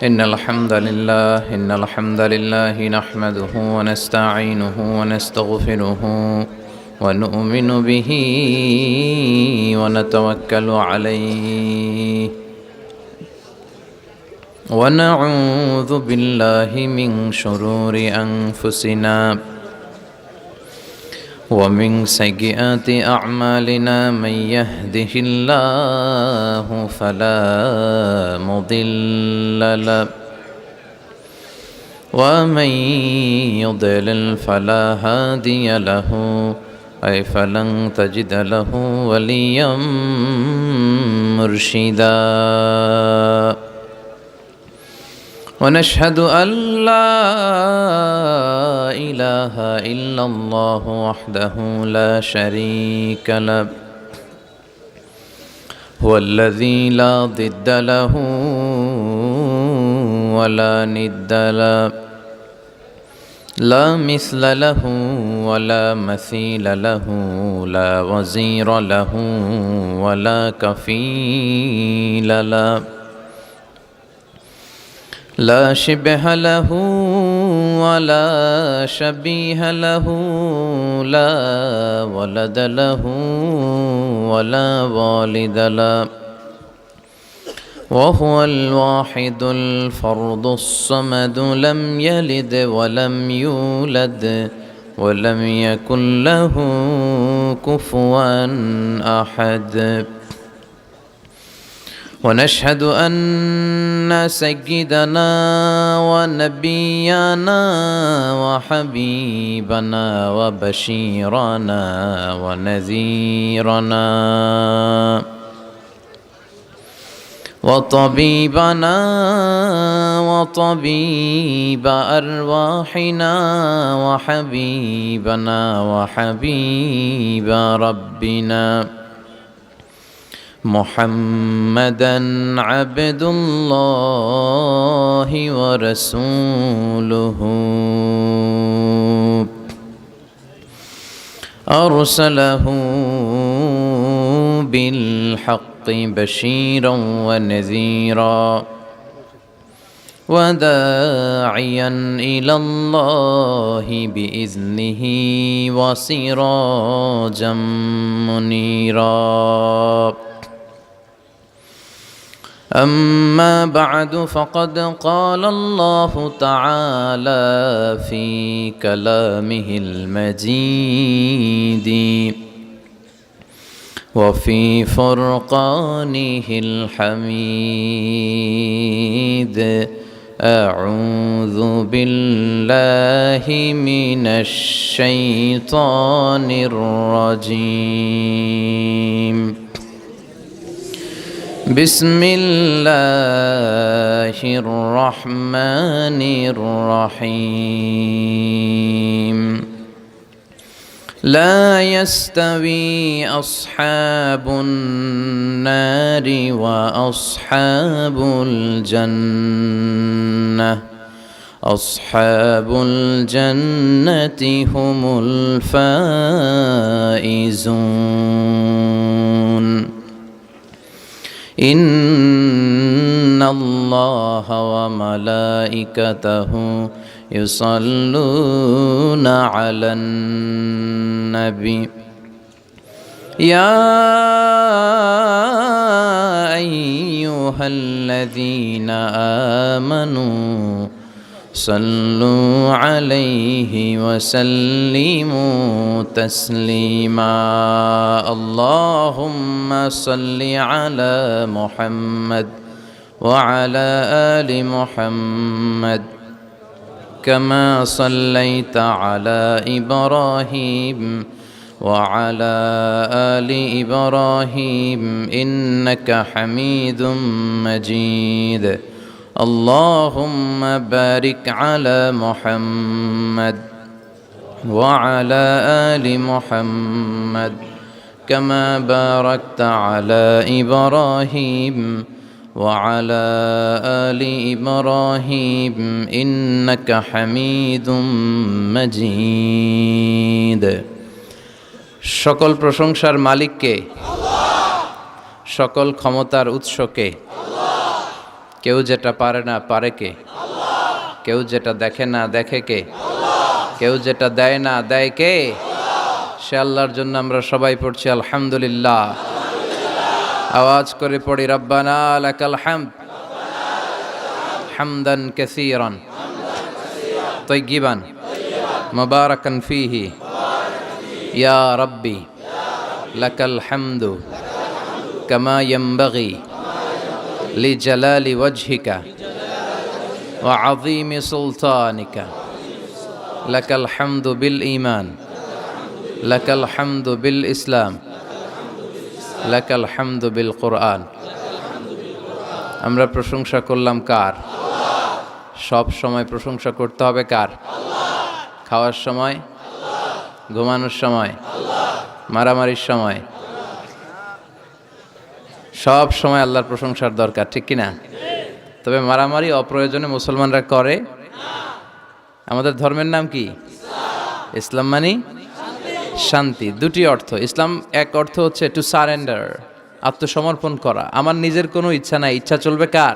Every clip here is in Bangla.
إن الحمد لله نحمده ونستعينه ونستغفره ونؤمن به ونتوكل عليه ونعوذ بالله من شرور أنفسنا ومن سيئات أعمالنا من يهده الله فلا مضل له ومن يضلل فلا هادي له أي فلن تجد له وليا مرشدا ونشهد أن لا إله إلا الله وحده لا شريك له هو الذي لا ضد له ولا ند له لا مثل له ولا مثيل له لا وزير له ولا كفيل له لا شبه له ولا شبيه له لا ولد له ولا والد له وهو الواحد الفرد الصمد لم يلد ولم يولد ولم يكن له كفوا أحد ونشهد أن سيدنا ونبينا وحبيبنا وبشيرنا ونذيرنا وطبيبنا وطبيب أرواحنا وحبيبنا وحبيب ربنا محمدًا عبد الله ورسوله أرسله بالحق بشيرا ونذيرا وداعيا إلى الله بإذنه وسراجا منيرا أما بعد فقد قال الله تعالى في كلامه المجيد وفي فرقانه الحميد أعوذ بالله من الشيطان الرجيم بسم الله الرحمن الرحيم لا يستوي أصحاب النار وأصحاب الجنة أصحاب الجنة هم الفائزون إن الله وملائكته يصلون على النبي يا أيها الذين آمنوا صلوا عليه وسلموا تسليما اللهم صل على محمد وعلى آل محمد كما صليت على إبراهيم وعلى آل إبراهيم إنك حميد مجيد اللهم بارك على محمد وعلى آل محمد كما باركت على إبراهيم وعلى آل إبراهيم إنك حميد مجيد সকল প্রশংসার মালিক কে? সকল ক্ষমতার উৎস কে? কেউ যেটা পারে না পারে কে? কেউ যেটা দেখে না দেখে কে? কেউ যেটা দেয় না দেয় কে? সে আল্লাহর জন্য আমরা সবাই পড়ছি আলহামদুলিল্লাহ। আওয়াজ করে পড়ি রব্বানা লাকাল হামদ হামদান কাসীরান তাইয়িবান মুবারাকান ফীহি ইয়া রাব্বি লাকাল হামদু কামা ইয়ানবাগি লিজালালি ওয়াজহিকা ওয়া আযীমি সুলতানিকা লাকাল হামদু বিল ঈমান লাকাল হামদু বিল ইসলাম লাকাল হামদু বিল কুরআন। আমরা প্রশংসা করলাম কার? সব সময় প্রশংসা করতে হবে কার? খাওয়ার সময়, ঘুমানোর সময়, মারামারির সময়, সব সময় আল্লাহর প্রশংসার দরকার, ঠিক কিনা? তবে মারামারি অপ্রয়োজনে মুসলমানরা করে। আমাদের ধর্মের নাম কি? ইসলাম মানে শান্তি। দুটি অর্থ ইসলাম। এক অর্থ হচ্ছে টু সারেন্ডার, আত্মসমর্পণ করা। আমার নিজের কোনো ইচ্ছা নাই, ইচ্ছা চলবে কার?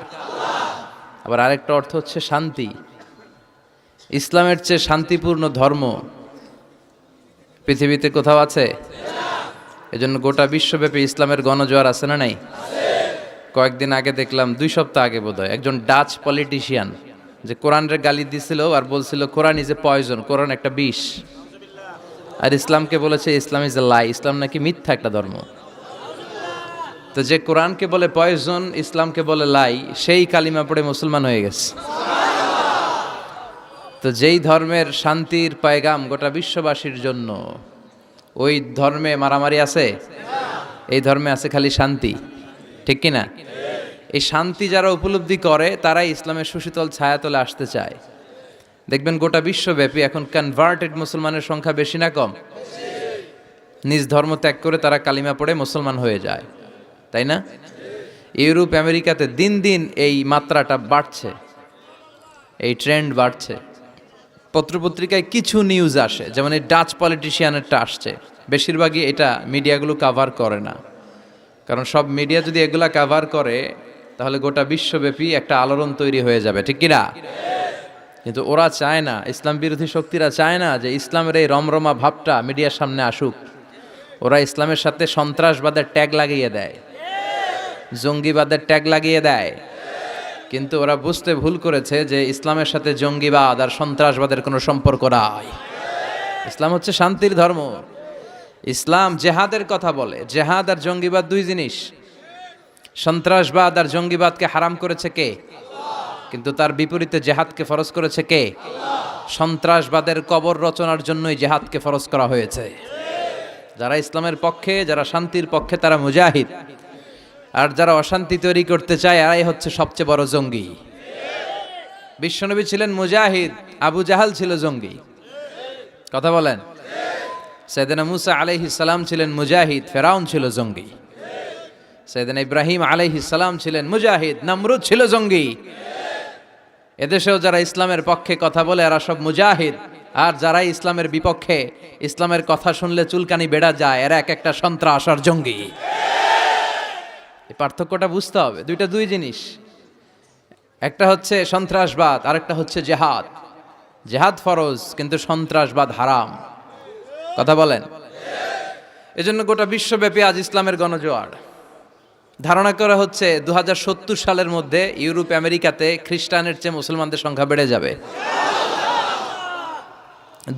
আবার আরেকটা অর্থ হচ্ছে শান্তি। ইসলামের চেয়ে শান্তিপূর্ণ ধর্ম পৃথিবীতে কোথাও আছে? এজন্য গোটা বিশ্বব্যাপী ইসলামের গণজোয়ার আছে না নাই? কয়েকদিন আগে দেখলাম, 2 সপ্তাহ আগে বোধহয়, একজন ডাচ পলিটিশিয়ান যে কোরআনের গালি দিছিল আর বলছিল কোরআন ইজ এ পয়জন, কোরআন একটা বিষ। আর ইসলামকে বলেছে ইসলাম ইজ এ লাই, ইসলাম নাকি মিথ্যা একটা ধর্ম। তো যে কোরআনকে বলে পয়জন, ইসলামকে বলে লাই, সেই কালিমা পড়ে মুসলমান হয়ে গেছে। তো যেই ধর্মের শান্তির পয়গাম গোটা বিশ্ববাসীর জন্য, ওই ধর্মে মারামারি আছে? এই ধর্মে আছে খালি শান্তি, ঠিক কিনা? এই শান্তি যারা উপলব্ধি করে তারাই ইসলামের সুশীতল ছায়াতলে আসতে চায়। দেখবেন গোটা বিশ্বব্যাপী এখন কনভার্টেড মুসলমানের সংখ্যা বেশি না কম? নিজ ধর্ম ত্যাগ করে তারা কালিমা পড়ে মুসলমান হয়ে যায়, তাই না? ইউরোপ আমেরিকাতে দিন দিন এই মাত্রাটা বাড়ছে, এই ট্রেন্ড বাড়ছে। পত্রপত্রিকায় কিছু নিউজ আসে, যেমন এই ডাচ পলিটিশিয়ানেরটা আসছে, বেশিরভাগই এটা মিডিয়াগুলো কাভার করে না। কারণ সব মিডিয়া যদি এগুলা কাভার করে তাহলে গোটা বিশ্বব্যাপী একটা আলোড়ন তৈরি হয়ে যাবে, ঠিক কিনা? কিন্তু ওরা চায় না, ইসলাম বিরোধী শক্তিরা চায় না যে ইসলামের এই রমরমা ভাবটা মিডিয়ার সামনে আসুক। ওরা ইসলামের সাথে সন্ত্রাসবাদের ট্যাগ লাগিয়ে দেয়, জঙ্গিবাদের ট্যাগ লাগিয়ে দেয়। কিন্তু ওরা বুঝতে ভুল করেছে যে ইসলামের সাথে জঙ্গিবাদ আর সন্ত্রাসবাদের কোনো সম্পর্ক নাই। ইসলাম হচ্ছে শান্তির ধর্ম। ইসলাম জেহাদের কথা বলে। জেহাদ আর জঙ্গিবাদ দুই জিনিস। সন্ত্রাসবাদ আর জঙ্গিবাদকে হারাম করেছে কে? কিন্তু তার বিপরীতে জেহাদকে ফরজ করেছে কে? সন্ত্রাসবাদের কবর রচনার জন্যই জেহাদকে ফরজ করা হয়েছে। যারা ইসলামের পক্ষে, যারা শান্তির পক্ষে, তারা মুজাহিদ। আর যারা অশান্তি তৈরি করতে চায় এরাই হচ্ছে সবচেয়ে বড় জঙ্গি। বিশ্বনবী ছিলেন মুজাহিদ, আবু জাহাল ছিল জঙ্গি। কথা বলেন। সাইয়েদনা মুসা আলাইহিস সালাম ছিলেন মুজাহিদ, ফেরাউন ছিল জঙ্গি। সাইয়েদনা ইব্রাহিম আলাইহিস সালাম ছিলেন মুজাহিদ, নমরুদ ছিল জঙ্গি। এদেশেও যারা ইসলামের পক্ষে কথা বলে এরা সব মুজাহিদ, আর যারা ইসলামের বিপক্ষে, ইসলামের কথা শুনলে চুলকানি বেড়া যায়, এরা এক একটা সন্ত্রাস আর জঙ্গি। এই পার্থক্যটা বুঝতে হবে। দুইটা দুই জিনিস। একটা হচ্ছে সন্ত্রাসবাদ, আরেকটা হচ্ছে জেহাদ। জেহাদ ফরজ কিন্তু সন্ত্রাসবাদ হারাম। কথা বলেন। এজন্য গোটা বিশ্বব্যাপী আজ ইসলামের গণজোয়ার। ধারণা করা হচ্ছে 2070 সালের মধ্যে ইউরোপ আমেরিকাতে খ্রিস্টানের চেয়ে মুসলমানদের সংখ্যা বেড়ে যাবে।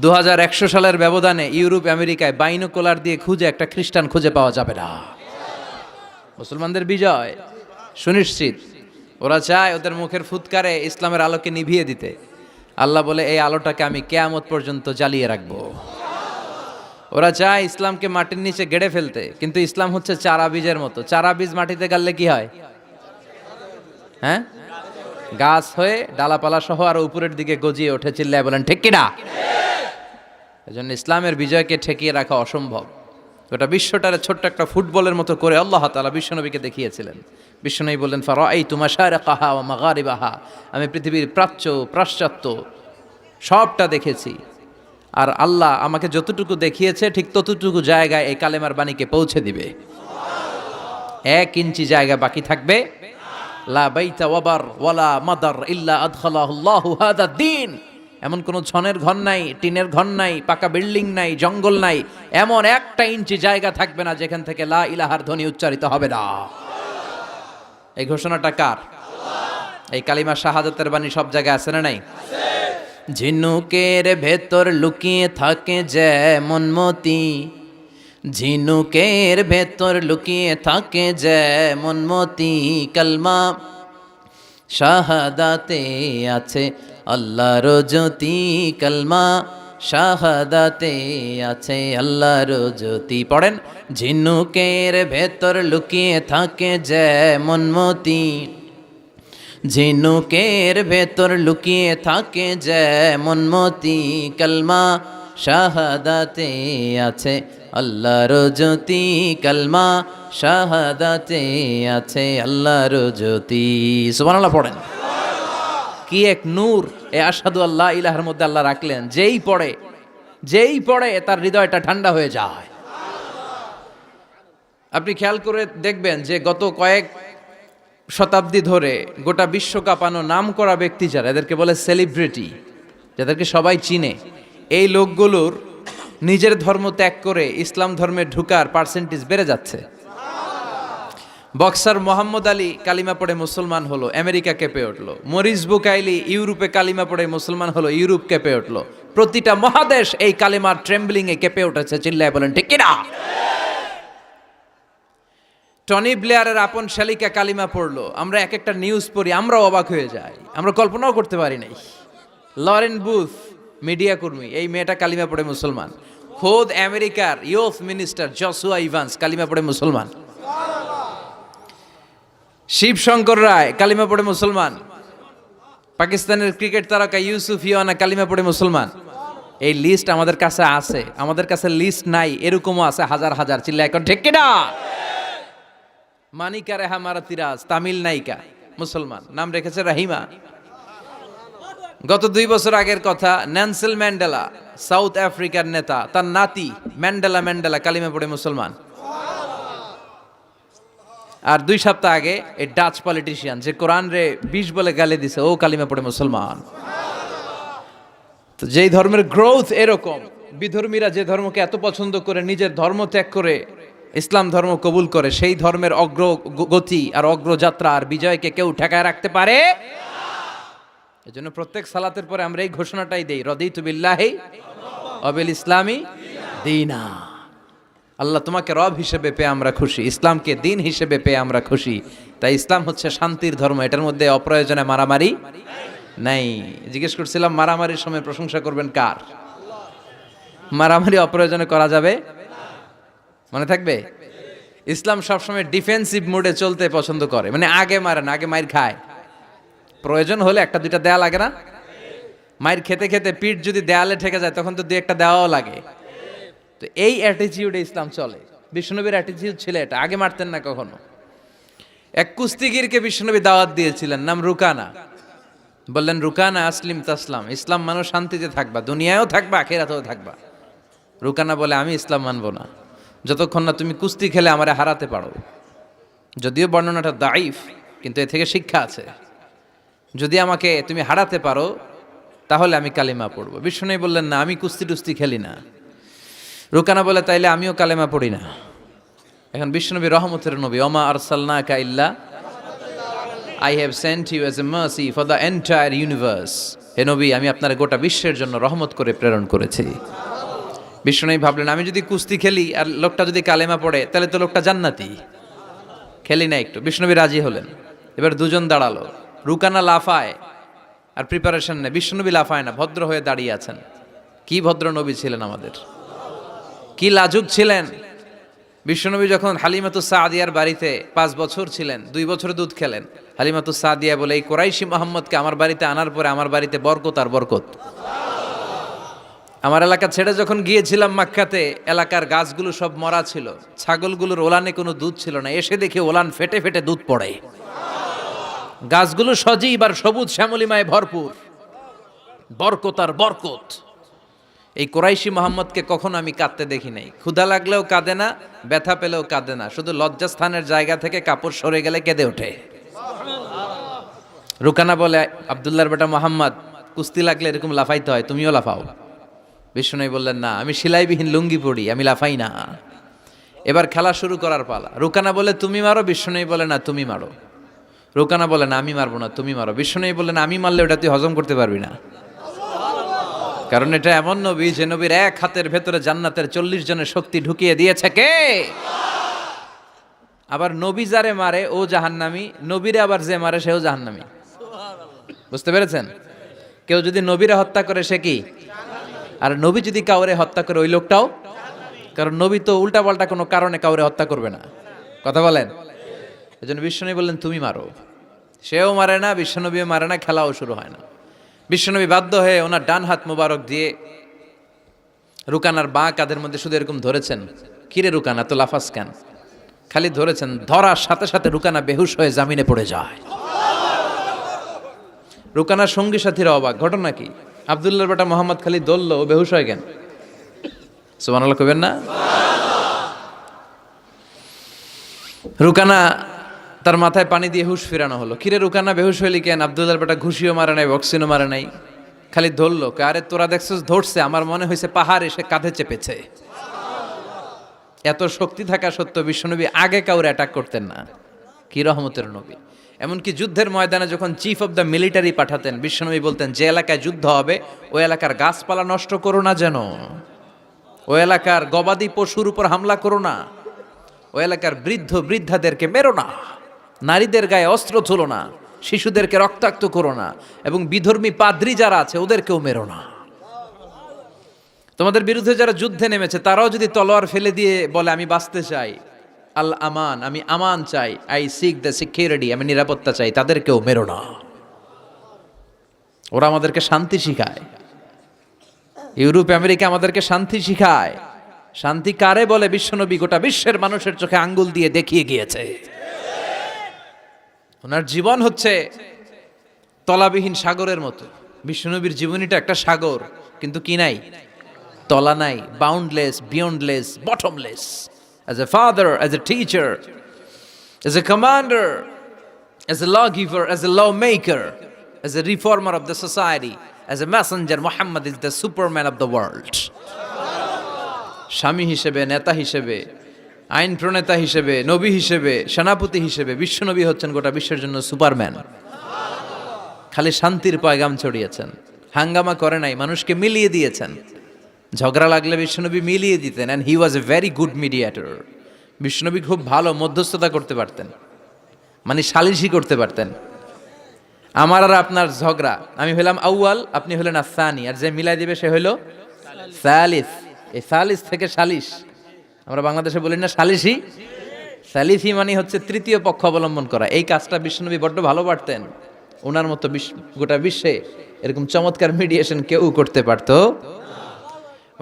2100 সালের ব্যবধানে ইউরোপ আমেরিকায় বাইনোকুলার দিয়ে খুঁজে একটা খ্রিস্টান খুঁজে পাওয়া যাবে না। মুসলমানদের বিজয় সুনিশ্চিত। ওরা চায় ওদের মুখের ফুৎকারে ইসলামের আলোকে নিভিয়ে দিতে। আল্লাহ বলে এই আলোটাকে আমি কিয়ামত পর্যন্ত জ্বালিয়ে রাখবো। ওরা চায় ইসলামকে মাটির নিচে গেড়ে ফেলতে, কিন্তু ইসলাম হচ্ছে চারা বীজের মতো। চারা বীজ মাটিতে গাড়লে কি হয়? হ্যাঁ, গাছ হয়ে ডালাপালা সহ আর উপরের দিকে গজিয়ে ওঠে। চিল্লায় বলেন ঠিক কিনা? এজন্য ইসলামের বিজয়কে ঠেকিয়ে রাখা অসম্ভব। গোটা বিশ্বটারে ছোট্ট একটা ফুটবলের মতো করে আল্লাহ তাআলা বিশ্বনবীকে দেখিয়েছিলেন। বিশ্বনবী বললেন ফারাআইতু মাশারিকাহা ওয়া মাগারিবাহা, আমি পৃথিবীর প্রাচ্য পাশ্চাত্য সবটা দেখেছি। আর আল্লাহ আমাকে যতটুকু দেখিয়েছে ঠিক ততটুকু জায়গায় এই কালেমার বাণীকে পৌঁছে দিবে। 1 ইঞ্চি জায়গা বাকি থাকবে লা বাইতা ওয়াবার ওয়ালা মাদার ইল্লা আদখালাহুল্লাহু হাদা দ্বীন। এমন কোন ছনের ঘর নাই, টিনের ঘর নাই, পাকা বিল্ডিং নাই, জঙ্গল নাই, এমন একটা ইঞ্চি জায়গা থাকবে না যেখান থেকে লা ইলাহার ধ্বনি উচ্চারিত হবে না। এই ঘোষণাটা কার? এই কালিমা শাহাদাতের বাণী সব জায়গায় আছে না নাই? ঝিনুকের ভেতর লুকিয়ে থাকে যেমন মতি, ঝিনুকের ভেতর লুকিয়ে থাকে যেমন মতি, কালমা শাহাদাতে আছে আল্লাহর জ্যোতি, কালমা শাহাদাতে আছে আল্লাহর জ্যোতি। পড়েন, ঝিনুকের ভেতর লুকিয়ে থাকে যেমন মতি, ঝিনুকের ভেতর লুকিয়ে থাকে যেমন মতি, কালমা শাহাদাতে আছে আল্লাহর জ্যোতি, কালমা শাহাদাতে আছে আল্লাহর জ্যোতি। সুবহানাল্লাহ পড়েন। কি এক নূর এ আশহাদু আল্লাহ ইলাহার মধ্যে আল্লাহ রাখলেন, যেই পড়ে তার হৃদয়টা ঠান্ডা হয়ে যায়। আপনি খেয়াল করে দেখবেন যে গত কয়েক শতাব্দী ধরে গোটা বিশ্ব কাঁপানো নাম করা ব্যক্তি যারা, এদেরকে বলে সেলিব্রিটি, যাদেরকে সবাই চিনে, এই লোকগুলোর নিজের ধর্ম ত্যাগ করে ইসলাম ধর্মে ঢুকার পার্সেন্টেজ বেড়ে যাচ্ছে। বক্সার মোহাম্মদ আলী কালিমা পড়ে মুসলমান হলো, আমেরিকা কেঁপে উঠলো। মরিস বুকাইলি ইউরোপে কালিমা পড়ে মুসলমান হলো, ইউরোপ কেঁপে উঠলো। প্রতিটা মহাদেশ এই কালিমার ট্রেম্বলিং এ কেঁপে উঠেছে। চিল্লায় বলেন ঠিক কিনা? টনি ব্লেয়ারের আপন শালিকা কালিমা পড়লো। আমরা এক একটা নিউজ পড়ি, আমরাও অবাক হয়ে যাই, আমরা কল্পনাও করতে পারি নাই। লরেন বুথ মিডিয়া কর্মী, এই মেয়েটা কালিমা পড়ে মুসলমান। খোদ আমেরিকার ইউথ মিনিস্টার জসুয়া ইভান্স কালিমা পড়ে মুসলমান। শিবশঙ্কর রায় কালিমা পড়ে মুসলমান। পাকিস্তানের ক্রিকেট তারকা ইউসুফ ইয়ানা কালিমা পড়ে মুসলমান। এই লিস্ট আমাদের কাছে আছে, আমাদের কাছে লিস্ট নাই এরকমও আছে হাজার হাজার। চিল্লা এখন ঠিক কিনা? মানিকা রেহা মারাতিরাজ তামিল নায়িকা, মুসলমান, নাম রেখেছে রাহিমা। গত 2 বছর আগের কথা, নেলসন ম্যান্ডেলা সাউথ আফ্রিকার নেতা, তার নাতি ম্যান্ডেলা কালিমা পড়ে মুসলমান। আর 2 সপ্তাহ আগে এই ডাচ পলিটিশিয়ান যে কোরআন রে 20 বলে গালি দিছে, ও কালিমা পড়ে মুসলমান। তো যেই ধর্মের গ্রোথ এরকম, বিধর্মীরা যে ধর্মকে এত পছন্দ করে নিজের ধর্ম ত্যাগ করে ইসলাম ধর্ম কবুল করে, সেই ধর্মের অগ্রগতি আর অগ্রযাত্রা আর বিজয়কে কেউ ঠেকায় রাখতে পারে। এজন্য প্রত্যেক সালাতের পরে আমরা এই ঘোষণাটাই দেই, রদিতু বিল্লাহি ওয়া বিল ইসলামি দীনা। আল্লাহ তোমাকে রব হিসেবে পেয়ে আমরা খুশি, ইসলামকে দিন হিসেবে পেয়ে আমরা খুশি। তাই ইসলাম হচ্ছে শান্তির ধর্ম, এটার মধ্যে অপ্রয়োজনে মারামারি নাই। জিজ্ঞেস করছিলাম মারামারির সময় প্রশংসা করবেন কার? মারামারি অপ্রয়োজনে করা যাবে, মনে থাকবে। ইসলাম সবসময় ডিফেন্সিভ মোডে চলতে পছন্দ করে, মানে আগে মারে না, আগে মাইর খায়। প্রয়োজন হলে একটা দুইটা দেয়া লাগে না? মাইর খেতে খেতে পিঠ যদি দেয়ালে ঠেকে যায় তখন তো 2-1টা দেওয়াও লাগে। তো এই অ্যাটিটিউডে ইসলাম চলে। বিষ্ণুনবীর অ্যাটিটিউড ছিল এটা, আগে মারতেন না কখনো। এক কুস্তিগিরকে বিষ্ণুনবী দাওয়াত দিয়েছিলেন, নাম রুকানা। বললেন, রুকানা আসলিম তাসলাম, ইসলাম মানো শান্তিতে থাকবা, দুনিয়ায়ও থাকবা আখিরাতেও থাকবা। রুকানা বলে, আমি ইসলাম মানবো না যতক্ষণ না তুমি কুস্তি খেলে আমারে হারাতে পারো। যদিও বর্ণনাটা দাইফ, কিন্তু এ থেকে শিক্ষা আছে। যদি আমাকে তুমি হারাতে পারো তাহলে আমি কালিমা পড়বো। বিষ্ণুনবী বললেন, না, আমি কুস্তি টুস্তি খেলি না। রুকানা বলে, তাইলে আমিও কালেমা পড়ি না। এখন বিষ্ণুনবী রহমতের নবী, ওমা আরসালনাকা ইল্লা I have sent you as a mercy for the entire universe. হে নবী, আমি আপনার গোটা বিশ্বের জন্য রহমত করে প্রেরণ করেছি। বিষ্ণুনবী ভাবলেন, আমি যদি কুস্তি খেলি আর লোকটা যদি কালেমা পড়ে তাহলে তো লোকটা জান্নাতি, খেলি না একটু। বিষ্ণুনবী রাজি হলেন। এবার দুজন দাঁড়ালো, রুকানা লাফায় আর প্রিপারেশন নেয়, বিষ্ণুনবী লাফায় না, ভদ্র হয়ে দাঁড়িয়ে আছেন। কি ভদ্র নবী ছিলেন আমাদের, কি লাজুক ছিলেন। বিশ্বনবী যখন হালিমাতুস সাদিয়ার বাড়িতে 5 বছর ছিলেন, 2 বছর দুধ খেলেন, হালিমাতুস সাদিয়া বলে, এই কোরাইশি মুহাম্মদকে আমার বাড়িতে আনার পরে আমার বাড়িতে বরকত আর বরকত। আমার এলাকা ছেড়ে যখন গিয়েছিলাম মক্কাতে, এলাকার গাছগুলো সব মরা ছিল, ছাগলগুলোর ওলানে কোনো দুধ ছিল না। এসে দেখে ওলান ফেটে ফেটে দুধ পড়ে, গাছগুলো সজীব আর সবুজ শ্যামলিমায় ভরপুর, বরকত আর বরকত। এই কোরাইশি মুহাম্মদকে কখনো আমি কাঁদতে দেখি নাই। ক্ষুধা লাগলেও কাঁদে না, ব্যথা পেলেও কাঁদে না, শুধু লজ্জাস্থানের জায়গা থেকে কাপড় সরে গেলে কেঁদে ওঠে। রুকানা বলে, আব্দুল্লাহর বেটা মোহাম্মদ, কুস্তি লাগলে এরকম লাফাইতে হয়, তুমিও লাফাও। বিষ্ণু বললেন, না, আমি সেলাইবিহীন লুঙ্গি পড়ি, আমি লাফাই না। এবার খেলা শুরু করার পালা। রুকানা বলে, তুমি মারো। বিষ্ণু বলে, না, তুমি মারো। রুকানা বলে, না, আমি মারবো না, তুমি মারো। বিষ্ণু বলে, না, আমি মারলে ওটা তুই হজম করতে পারবি না, কারণ এটা এমন নবী যে নবীর এক হাতের ভেতরে জান্নাতের 40 জনের শক্তি ঢুকিয়ে দিয়েছে কে? আবার নবী যারে মারে ও জাহান্নামী, নবীরে আবার যে মারে সেও জাহান্নামী। বুঝতে পেরেছেন? কেউ যদি নবীরে হত্যা করে সে কি? আর নবী যদি কাউরে হত্যা করে ওই লোকটাও, কারণ নবী তো উল্টাপাল্টা কোনো কারণে কাউরে হত্যা করবে না। কথা বলেন? এজন্য বিশ্বনবী বললেন, তুমি মারো। সেও মারে না, বিশ্বনবীও মারে না, খেলাও শুরু হয় না। বিশ্বনবী বাধ্য হয়ে ওনার ডান হাত মোবারক দিয়ে রুকানার বাঁ কাঁধের মধ্যে শুধু এরকম ধরেছেন। কিরে রুকানা, তো লাফাস কেন? খালি ধরেছেন, ধরার সাথে সাথে রুকানা বেহুশ হয়ে জামিনে পড়ে যায়। রুকানার সঙ্গী সাথীরা অবাক, ঘটনা কি? আব্দুল্লাহর বেটা মোহাম্মদ খালি দলল, ও বেহুশ হয় কেন? সুবহানাল্লাহ কইবেন না? রুকানা তার মাথায় পানি দিয়ে হুশ ফিরানো হলো। কিরে রুকানা, বেহুশ হইলি কেন? আব্দুল্লাহর বেটা ঘুষিও মারে নাই, বক্সিনও মারে নাই, খালি ধরলো। আরে তোরা দেখছিস ধরছে, আমার মনে হয়েছে পাহাড় এসে কাঁধে চেপেছে। এত শক্তি থাকা সত্ত্বেও বিশ্বনবী আগে কাউরে অ্যাটাক করতেন না। কি রহমতের নবী! এমনকি যুদ্ধের ময়দানে যখন চিফ অব দ্য মিলিটারি পাঠাতেন, বিশ্বনবী বলতেন, যে এলাকায় যুদ্ধ হবে ওই এলাকার গাছপালা নষ্ট করো না, যেন ওই এলাকার গবাদি পশুর উপর হামলা করো না, ওই এলাকার বৃদ্ধ বৃদ্ধাদেরকে মেরো না, নারীদের গায়ে অস্ত্র তুলো না, শিশুদেরকে রক্তাক্ত করো না, এবং বিধর্মী পাদ্রী যারা আছে ওদেরকেও মেরো না। তোমাদের বিরুদ্ধে যারা যুদ্ধে নেমেছে তারাও যদি তলোয়ার ফেলে দিয়ে বলে, আমি বাঁচতে চাই, আল আমান, আমি আমান চাই, আই সিক দ্য সিকিউরিটি, আমি নিরাপত্তা চাই, তাদেরকেও মেরো না। ওরা আমাদেরকে শান্তি শিখায়। ইউরোপ আমেরিকা আমাদেরকে শান্তি শিখায়। শান্তি কারে বলে বিশ্বনবী গোটা বিশ্বের মানুষের চোখে আঙ্গুল দিয়ে দেখিয়ে গিয়েছে। ওনার জীবন হচ্ছে তলাবিহীন সাগরের মতো। বিশ্বনবীর জীবনীটা একটা সাগর, কিন্তু কি নাই? তলা নাই, boundless, beyondless, bottomless. As a father, as a teacher, as a commander, as a lawgiver, as a lawmaker, as a reformer of the society, as a messenger, Muhammad is the superman of the world. স্বামী হিসেবে, নেতা হিসেবে, আইন প্রণেতা হিসেবে, নবী হিসেবে, সেনাপতি হিসেবে বিশ্বনবী হচ্ছেন গোটা বিশ্বের জন্য সুপারম্যান। খালি শান্তির পয়গাম ছড়িয়েছেন, হাঙ্গামা করে নাই, মানুষকে মিলিয়ে দিয়েছেন। ঝগড়া লাগলে বিশ্বনবী মিলিয়ে দিতেন, and he was a very good mediator. বিশ্বনবী খুব ভালো মধ্যস্থতা করতে পারতেন, মানে সালিশি করতে পারতেন। আমার আর আপনার ঝগড়া, আমি হলাম আউয়াল, আপনি হলেন আসানি, আর যে মিলাই দিবে সে হইল সালিস। এই সালিস থেকে সালিশ, আমরা বাংলাদেশে বলি না সালিশি? সালিসি মানে হচ্ছে তৃতীয় পক্ষ অবলম্বন করা। এই কাজটা বিশ্বনবী বড্ড ভালো পারতেন। ওনার মতো গোটা বিশ্বে এরকম চমৎকার মিডিয়েশন কেউ করতে পারতো।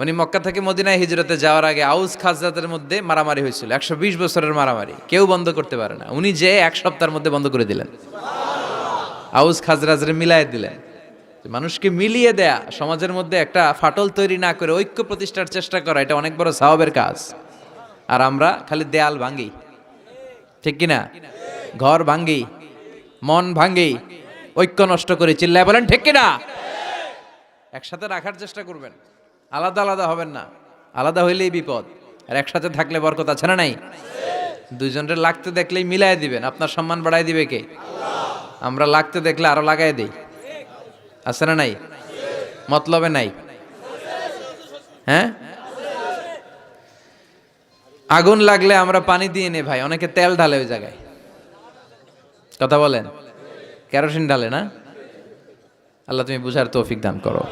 উনি মক্কা থেকে মদিনায় হিজরতে যাওয়ার আগে আউস খাজরাতের মধ্যে মারামারি হয়েছিল, 120 বছরের মারামারি, কেউ বন্ধ করতে পারে না। উনি যে 1 সপ্তাহের মধ্যে বন্ধ করে দিলেন, আউস খাজরাজরে মিলাই দিলেন। মানুষকে মিলিয়ে দেয়া, সমাজের মধ্যে একটা ফাটল তৈরি না করে ঐক্য প্রতিষ্ঠার চেষ্টা করা, এটা অনেক বড় সওয়াবের কাজ। আর আমরা খালি দেয়াল ভাঙ্গি, ঠিক কিনা? ঘর ভাঙ্গি, মন ভাঙ্গি, ঐক্য নষ্ট করে, চিল্লায় বলেন ঠিক কিনা? একসাথে রাখার চেষ্টা করবেন, আলাদা আলাদা হবেন না। আলাদা হইলেই বিপদ, আর একসাথে থাকলে বরকত আছে না নাই? দুইজনের লাগতে দেখলেই মিলাই দিবেন, আপনার সম্মান বাড়াই দিবে কে? আমরা লাগতে দেখলে আরো লাগাই দেই, আছে না নাই? মতলবে নাই, হ্যাঁ? আগুন লাগলে আমরা পানি দিয়ে নে ভাই, অনেকে তেল ঢালে ওই জায়গায়, কথা বলেন, কেরোসিন ঢালে না। আল্লাহ তুমি বুঝার তৌফিক দান করো।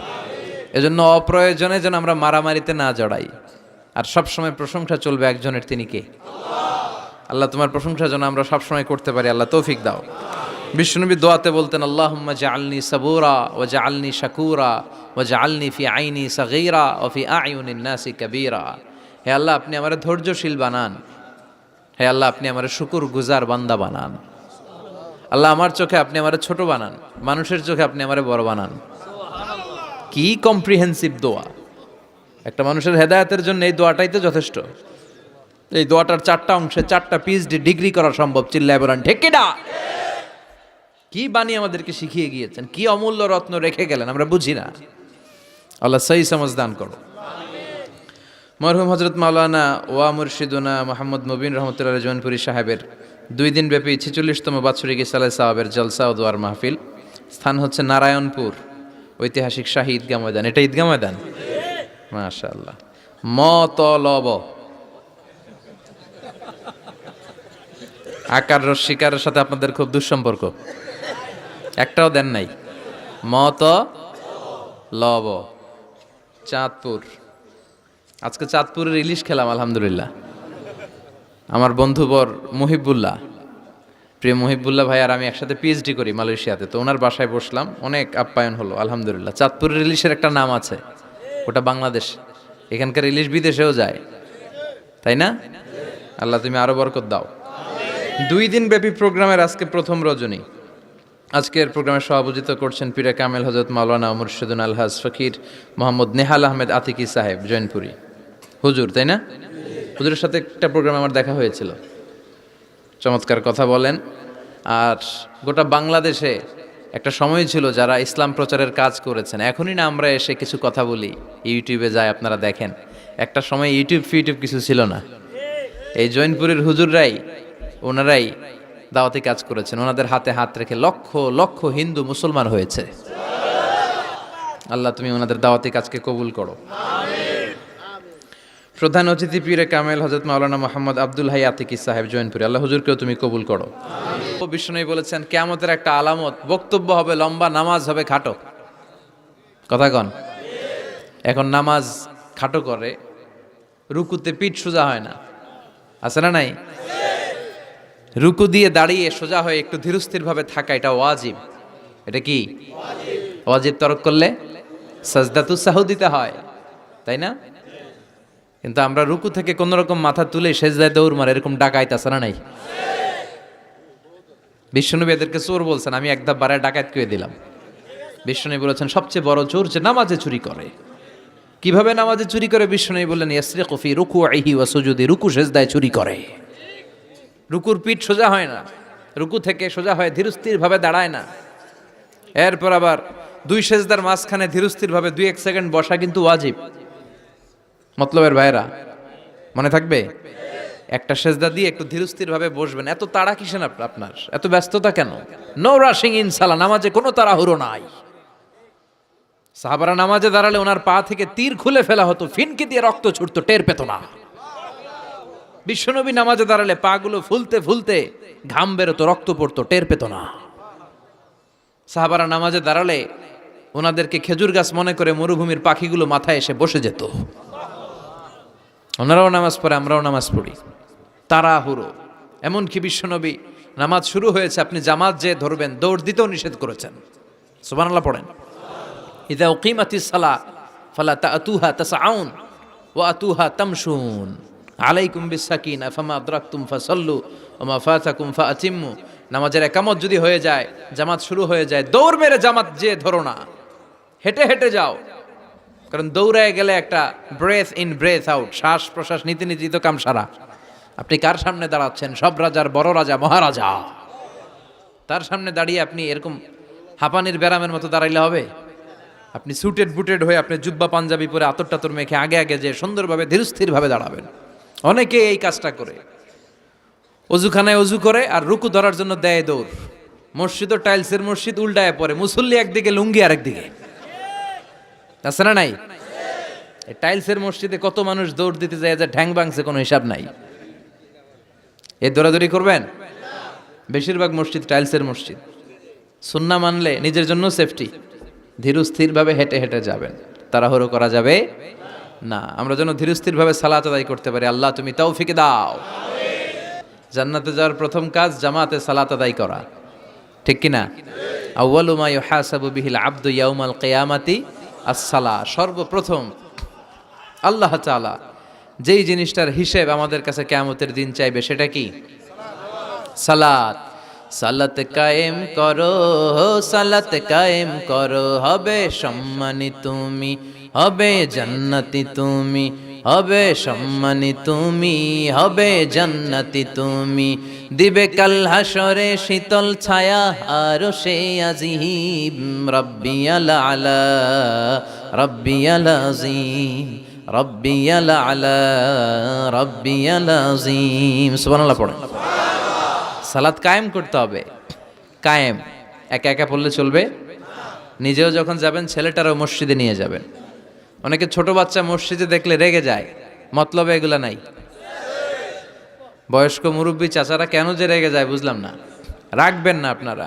এজন্য অপ্রয়োজনে যেন আমরা মারামারিতে না জড়াই। আর সবসময় প্রশংসা চলবে একজনের, তিনি কে? আল্লাহ তোমার প্রশংসা যেন আমরা সবসময় করতে পারি, আল্লাহ তৌফিক দাও। বিশ্বনবী দোয়াতে বলতেন, আল্লাহুম্মা জাআলনি সাবুরা ওয়া জাআলনি শাকুরা ওয়া জাআলনি ফি আইনি সাগীরা ওয়া ফি আ'য়ুনিন নাসি কাবীরা। হে আল্লাহ, আপনি আমারে ধৈর্যশীল বানান। হে আল্লাহ, আপনি আমারে শুকরগুজার বান্দা বানান। আল্লাহ, আমার চোখে আপনি আমারে ছোট বানান, মানুষের চোখে আপনি আমারে বড় বানান। কি কম্প্রিহেন্সিভ দোয়া! একটা মানুষের হেদায়েতের জন্য এই দোয়াটাই তো যথেষ্ট। এই দোয়াটার 4টা অংশে 4টা পিএইচডি ডিগ্রি করা সম্ভব, চিল্লায় বলেন ঠিক কিনা? কি বাণী আমাদেরকে শিখিয়ে গিয়েছেন, কি অমূল্য রত্ন রেখে গেলেন আমরা বুঝি না। আল্লাহ সহি সমঝ দান করো। মরহুম হযরত মাওলানা ওয়া মুর্শিদুনা মোহাম্মদ মুবিন রহমতুল্লাহ জৌনপুরী সাহেবের 2 দিন ব্যাপী 46তম বাৎসরিক ইসালে সাহাবের জলসা ও দোয়ার মাহফিল। স্থান হচ্ছে নারায়ণপুর ঐতিহাসিক শাহী ঈদগাহ ময়দান। এটা ঈদগাহ ময়দান, মাশাআল্লাহ। মতলব আকার রস্বীকারের সাথে আপনাদের খুব দুঃসম্পর্ক, একটাও দেন নাই। মতলব চাঁদপুর। আজকে চাঁদপুরের ইলিশ খেলাম আলহামদুলিল্লাহ। আমার বন্ধুবর মুহিবুল্লাহ, প্রিয় মুহিবুল্লাহ ভাই আর আমি একসাথে পিএইচডি করি মালয়েশিয়াতে, তো ওনার বাসায় বসলাম, অনেক আপ্যায়ন হলো আলহামদুলিল্লাহ। চাঁদপুরের ইলিশের একটা নাম আছে, ওটা বাংলাদেশ, এখানকার ইলিশ বিদেশেও যায়, তাই না? আল্লাহ তুমি আরো বরকত দাও। 2 দিন ব্যাপী প্রোগ্রামের আজকে প্রথম রজনী। আজকের প্রোগ্রামে সভাপতিত্ব করছেন পীরে কামেল হযরত মাওলানা মুর্শিদুন আলহাজ ফকির মোহাম্মদ নেহাল আহমেদ আতিকি সাহেব জৈনপুরী হুজুর, তাই না? হুজুরের সাথে একটা প্রোগ্রামে আমার দেখা হয়েছিল, চমৎকার কথা বলেন। আর গোটা বাংলাদেশে একটা সময় ছিল যারা ইসলাম প্রচারের কাজ করেছেন, এখনই না আমরা এসে কিছু কথা বলি, ইউটিউবে যায় আপনারা দেখেন। একটা সময় ইউটিউব কিছু ছিল না, এই জৈনপুরের হুজুররাই ওনারাই দাওয়াতি কাজ করেছেন, ওনাদের হাতে হাত রেখে লক্ষ লক্ষ হিন্দু মুসলমান হয়েছে। আল্লাহ তুমি ওনাদের দাওয়াতি কাজকে কবুল করো। প্রধান অতিথি পীরে কামেল হযরত মাওলানা মোহাম্মদ আব্দুল হাই আতিকি সাহেব জৈনপুরী, আল্লাহ হুজুরকেও তুমি কবুল করো। বিষ্ণু বলেছেন কিয়ামতের একটা আলামত, বক্তব্য হবে লম্বা, নামাজ হবে খাটো। কথা কন। এখন নামাজ খাটো করে, রুকুতে পিঠ সোজা হয় না, আছে না নাই? রুকু দিয়ে দাঁড়িয়ে সোজা হয়ে একটু ধীরস্থির ভাবে থাকা, এটা ওয়াজিব। এটা কি ওয়াজিব? তরক করলে সাজদাতু সাহু দিতে হয়, তাই না? কিন্তু আমরা রুকু থেকে কোন রকম মাথা তুলে সেজদায় দৌড় মারে, এরকম ডাকাইত আছে না নাই? বিশ্বনবী এদেরকে চোর বলছেন, আমি এক ধাপ বাড়ায় ডাকাত করে দিলাম। বিশ্বনবী বলেছেন সবচেয়ে বড় চোর যে নামাজে চুরি করে। কিভাবে নামাজে চুরি করে? বিশ্বনবী বললেন ইয়াসরিকু ফি রুকুইহি ওয়া সুজুদি, রুকু সেজদায় চুরি করে। রুকুর পিঠ সোজা হয় না, রুকু থেকে সোজা হয় ধীরস্থির ভাবে দাঁড়ায় না। এরপর আবার 2 সেজদার মাঝখানে ধীরস্থির ভাবে 2-1 সেকেন্ড বসা কিন্তু ওয়াজিব। মতলবের ভাইরা মনে থাকবে, একটা সেজদা দিয়ে একটু ধীরস্থির ভাবে বসবেন। এত তাড়া কিসেন আপনার, এত ব্যস্ততা কেন? নো রাশিং ইনশাআল্লাহ, নামাজে কোনো তাড়াহুড়ো নাই। সাহাবারা নামাজে দাঁড়ালে ওনার পা থেকে তীর খুলে ফেলা হতো, ফিনকি দিয়ে রক্ত ছুটতো, টের পেত না। বিশ্বনবী নামাজে দাঁড়ালে পাগুলো ফুলতে ফুলতে ঘাম বেরোতো, রক্ত পড়তো, টের পেত না। সাহাবারা নামাজে দাঁড়ালে ওনাদেরকে খেজুর গাছ মনে করে মরুভূমির পাখিগুলো মাথায় এসে বসে যেত। ওনারাও নামাজ পড়ে, আমরাও নামাজ পড়ি, তাড়াহুড়ো। এমনকি বিশ্বনবী নামাজ শুরু হয়েছে, আপনি জামাত যে ধরবেন, দৌড় দিতেও নিষেধ করেছেন। সুবহানাল্লাহ পড়েন। ইযা উকিমাতিস সালাহ ফালা তাআতুহা তাসআউন ওয়া আতুহা তামশুন আলাইকুম বিসাকিনা ফামা আদরাকতুম ফাসাল্লু ওয়া মা ফাতাকুম ফাআতিম্মু। নামাজের একামত যদি হয়ে যায়, জামাত শুরু হয়ে যায়, দৌড় মেরে জামাত যে ধরো না, হেঁটে হেঁটে যাও। কারণ দৌড়ায় গেলে একটা ব্রেথ ইন ব্রেথ আউট, শ্বাস প্রশ্বাস নিতে নিতে তো কাম সারা। আপনি কার সামনে দাঁড়াচ্ছেন? সব রাজার বড় রাজা, মহারাজা। তার সামনে দাঁড়িয়ে আপনি এরকম হাঁপানির ব্যারামের মতো দাঁড়াইলে হবে? আপনি সুটেড বুটেড হয়ে, আপনি জুব্বা পাঞ্জাবি পরে আতর টাতর মেখে আগে আগে যে সুন্দরভাবে ধীরস্থির ভাবে দাঁড়াবেন। অনেকে এই কাজটা করে, অজুখানায় অজু করে আর রুকু ধরার জন্য দেয় দৌড়। মসজিদ ও টাইলসের মসজিদ, উল্টায় পড়ে, মুসল্লি একদিকে, লুঙ্গি আরেকদিকে, আছে না নাই? টাইলসের মসজিদে কত মানুষ দৌড় দিতে যায় যে ঠ্যাং ভাঙছে, কোনো হিসাব নাই। এই দৌড়াদৌড়ি করবেন? বেশিরভাগ মসজিদ টাইলসের মসজিদ। সুন্নাহ মানলে নিজের জন্য সেফটি, ধীরস্থিরভাবে হেঁটে হেঁটে যাবেন, তাড়াহুড়ো করা যাবে না। আমরা যেন ধীরস্থিরভাবে সালাত আদায় করতে পারি। আল্লাহ তুমি তৌফিক দাও। জান্নাতে যাওয়ার প্রথম কাজ জামাতে সালাত আদায় করা, ঠিক কিনা? আউয়ালু মা ইউহাসাবু বিহিল আবদু ইয়াউমাল কিয়ামাতি আস-সালাহ। সর্বপ্রথম আল্লাহ তাআলা যেই জিনিসটার হিসেব আমাদের কাছে কিয়ামতের দিন চাইবে, সেটা কি? সালাত। সালাত কায়েম করো, সালাত কায়েম করো, হবে সম্মানী তুমি, হবে জান্নাতি তুমি, হবে সম্মানী তুমি, হবে জান্নাতি তুমি, দিবে কাল হাসরে শীতল ছায়া আরশে আজিম। রব্বিয়াল আলা রব্বিয়াল আযীম রব্বিয়াল আলা রব্বিয়াল আযীম। সুবহানাল্লাহ পড়ে। সালাত কায়েম করতে হবে, কায়েম। একা একা পড়লে চলবে? নিজেও যখন যাবেন ছেলেটারও মসজিদে নিয়ে যাবেন। অনেকে ছোট বাচ্চা মসজিদে দেখলে রেগে যায়, মতলবে এগুলা নাই। বয়স্ক মুরব্বী চাচারা কেন যে রেগে যায় বুঝলাম না। রাখবেন না আপনারা।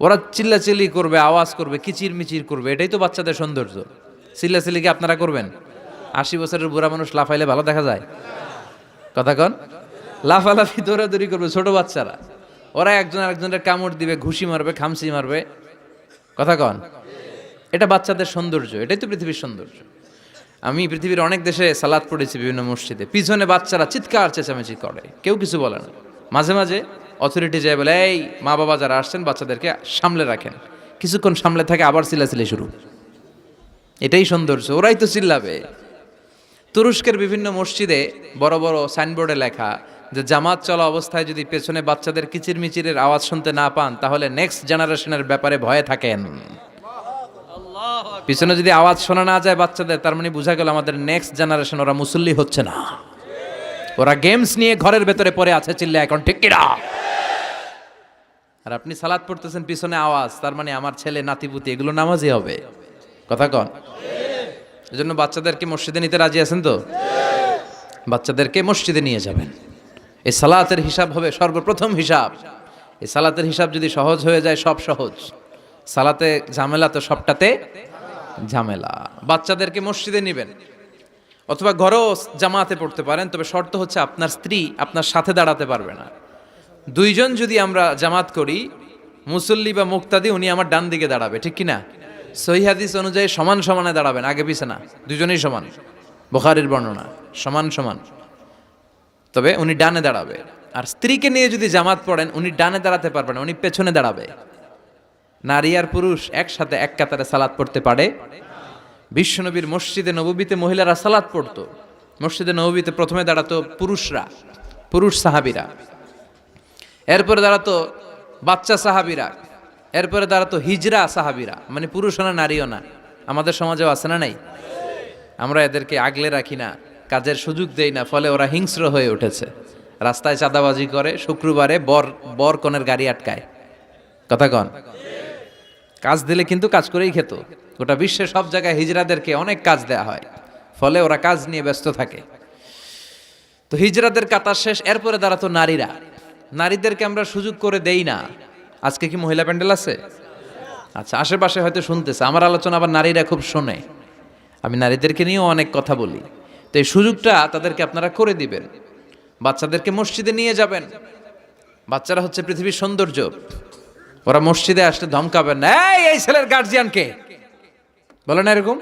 ওরা চিল্লাচিল্লি করবে, আওয়াজ করবে, কিচির মিচির করবে, এটাই তো বাচ্চাদের সৌন্দর্য। চিল্লাচিল্লি কি আপনারা করবেন? 80 বছরের বুড়া মানুষ লাফাইলে ভালো দেখা যায়? কথা কন। লাফালাফি দৌড়াদৌড়ি করবে ছোট বাচ্চারা, ওরা একজন আরেকজনের কামড় দিবে, ঘুষি মারবে, খামসি মারবে। কথা কন। এটা বাচ্চাদের সৌন্দর্য, এটাই তো পৃথিবীর সৌন্দর্য। আমি পৃথিবীর অনেক দেশে সালাত পড়েছি, বিভিন্ন মসজিদে পিছনে বাচ্চারা চিৎকার চেঁচামেচি করে, কেউ কিছু বলে না। মাঝে মাঝে অথরিটি যায় বলে, এই মা বাবা যারা আসছেন বাচ্চাদেরকে সামলে রাখেন। কিছুক্ষণ সামলে থাকে, আবার চিল্লাচিল্লি শুরু। এটাই সৌন্দর্য, ওরাই তো চিল্লাবে। তুরস্কের বিভিন্ন মসজিদে বড় বড় সাইনবোর্ডে লেখা যে জামাত চলা অবস্থায় যদি পেছনে বাচ্চাদের কিচির মিচিরের আওয়াজ শুনতে না পান তাহলে নেক্সট জেনারেশনের ব্যাপারে ভয়ে থাকেন। পিছনে যদি আওয়াজ শোনা না যায় বাচ্চাদের, তার মানে বোঝা গেল আমাদের নেক্সট জেনারেশন ওরা মুসল্লি হচ্ছে না, ওরা গেমস নিয়ে ঘরের ভেতরে পড়ে আছে। চিল্লা এখন ঠিক কিনা? আর আপনি সালাত পড়তেছেন, পিছনে আওয়াজ, তার মানে আমার ছেলে নাতিপুতি এগুলো নামাজি হবে। কথা কন। এজন্য বাচ্চাদেরকে মসজিদে নিতে রাজি আছেন তো? বাচ্চাদেরকে মসজিদে নিয়ে যাবেন। এই সালাতের হিসাব হবে সর্বপ্রথম হিসাব। এই সালাতের হিসাব যদি সহজ হয়ে যায়, সব সহজ। সালাতে ঝামেলা তো সবটাতে ঝামেলা। বাচ্চাদেরকে মসজিদে নেবেন, অথবা ঘরেও জামাতে পড়তে পারেন, তবে শর্ত হচ্ছে আপনার স্ত্রী আপনার সাথে দাঁড়াতে পারবে না। দুইজন যদি আমরা জামাত করি, মুসল্লি বা মুক্তাদি, উনি আমার ডান দিকে দাঁড়াবে, ঠিক কিনা? সহিহ হাদিস অনুযায়ী সমান সমানে দাঁড়াবেন, আগে পিছে না, দুজনেই সমান। বুখারীর বর্ণনা, সমান সমান। তবে উনি ডানে দাঁড়াবে। আর স্ত্রীকে নিয়ে যদি জামাত পড়েন, উনি ডানে দাঁড়াতে পারবেন না, উনি পেছনে দাঁড়াবে। নারী আর পুরুষ একসাথে এক কাতারে সালাত পড়তে পারে? বিশ্বনবীর মসজিদে নববীতে মহিলারা সালাত পড়তো। মসজিদে নববীতে প্রথমে দাঁড়াতো পুরুষরা, পুরুষ সাহাবীরা, এরপরে দাঁড়াতো বাচ্চা সাহাবীরা, এরপরে দাঁড়াতো হিজরা সাহাবীরা, মানে পুরুষও না নারীও না। আমাদের সমাজেও আছে না নাই? আমরা এদেরকে আগলে রাখি না, কাজের সুযোগ দেই না, ফলে ওরা হিংস্র হয়ে উঠেছে। রাস্তায় চাঁদাবাজি করে, শুক্রবারে বর কনের গাড়ি আটকায়। কথা কন। কাজ দিলে কিন্তু কাজ করেই খেত। গোটা বিশ্বের সব জায়গায় হিজরাদেরকে অনেক কাজ দেয়া হয়, ফলে ওরা কাজ নিয়ে ব্যস্ত থাকে। তো হিজরাদের কাতার শেষ, এরপরে দাঁড়াতো নারীরা। নারীদেরকে আমরা সুযোগ করে দেই না। আজকে কি মহিলা প্যান্ডেল আছে? আচ্ছা, আশেপাশে হয়তো শুনতেছে আমার আলোচনা, আবার নারীরা খুব শোনে। আমি নারীদেরকে নিয়েও অনেক কথা বলি। তো এই সুযোগটা তাদেরকে আপনারা করে দিবেন। বাচ্চাদেরকে মসজিদে নিয়ে যাবেন। বাচ্চারা হচ্ছে পৃথিবীর সৌন্দর্য। ওরা মসজিদে আসলে ধমকাবেন না, এই ছেলের গার্জিয়ানকে বলে না, এরকম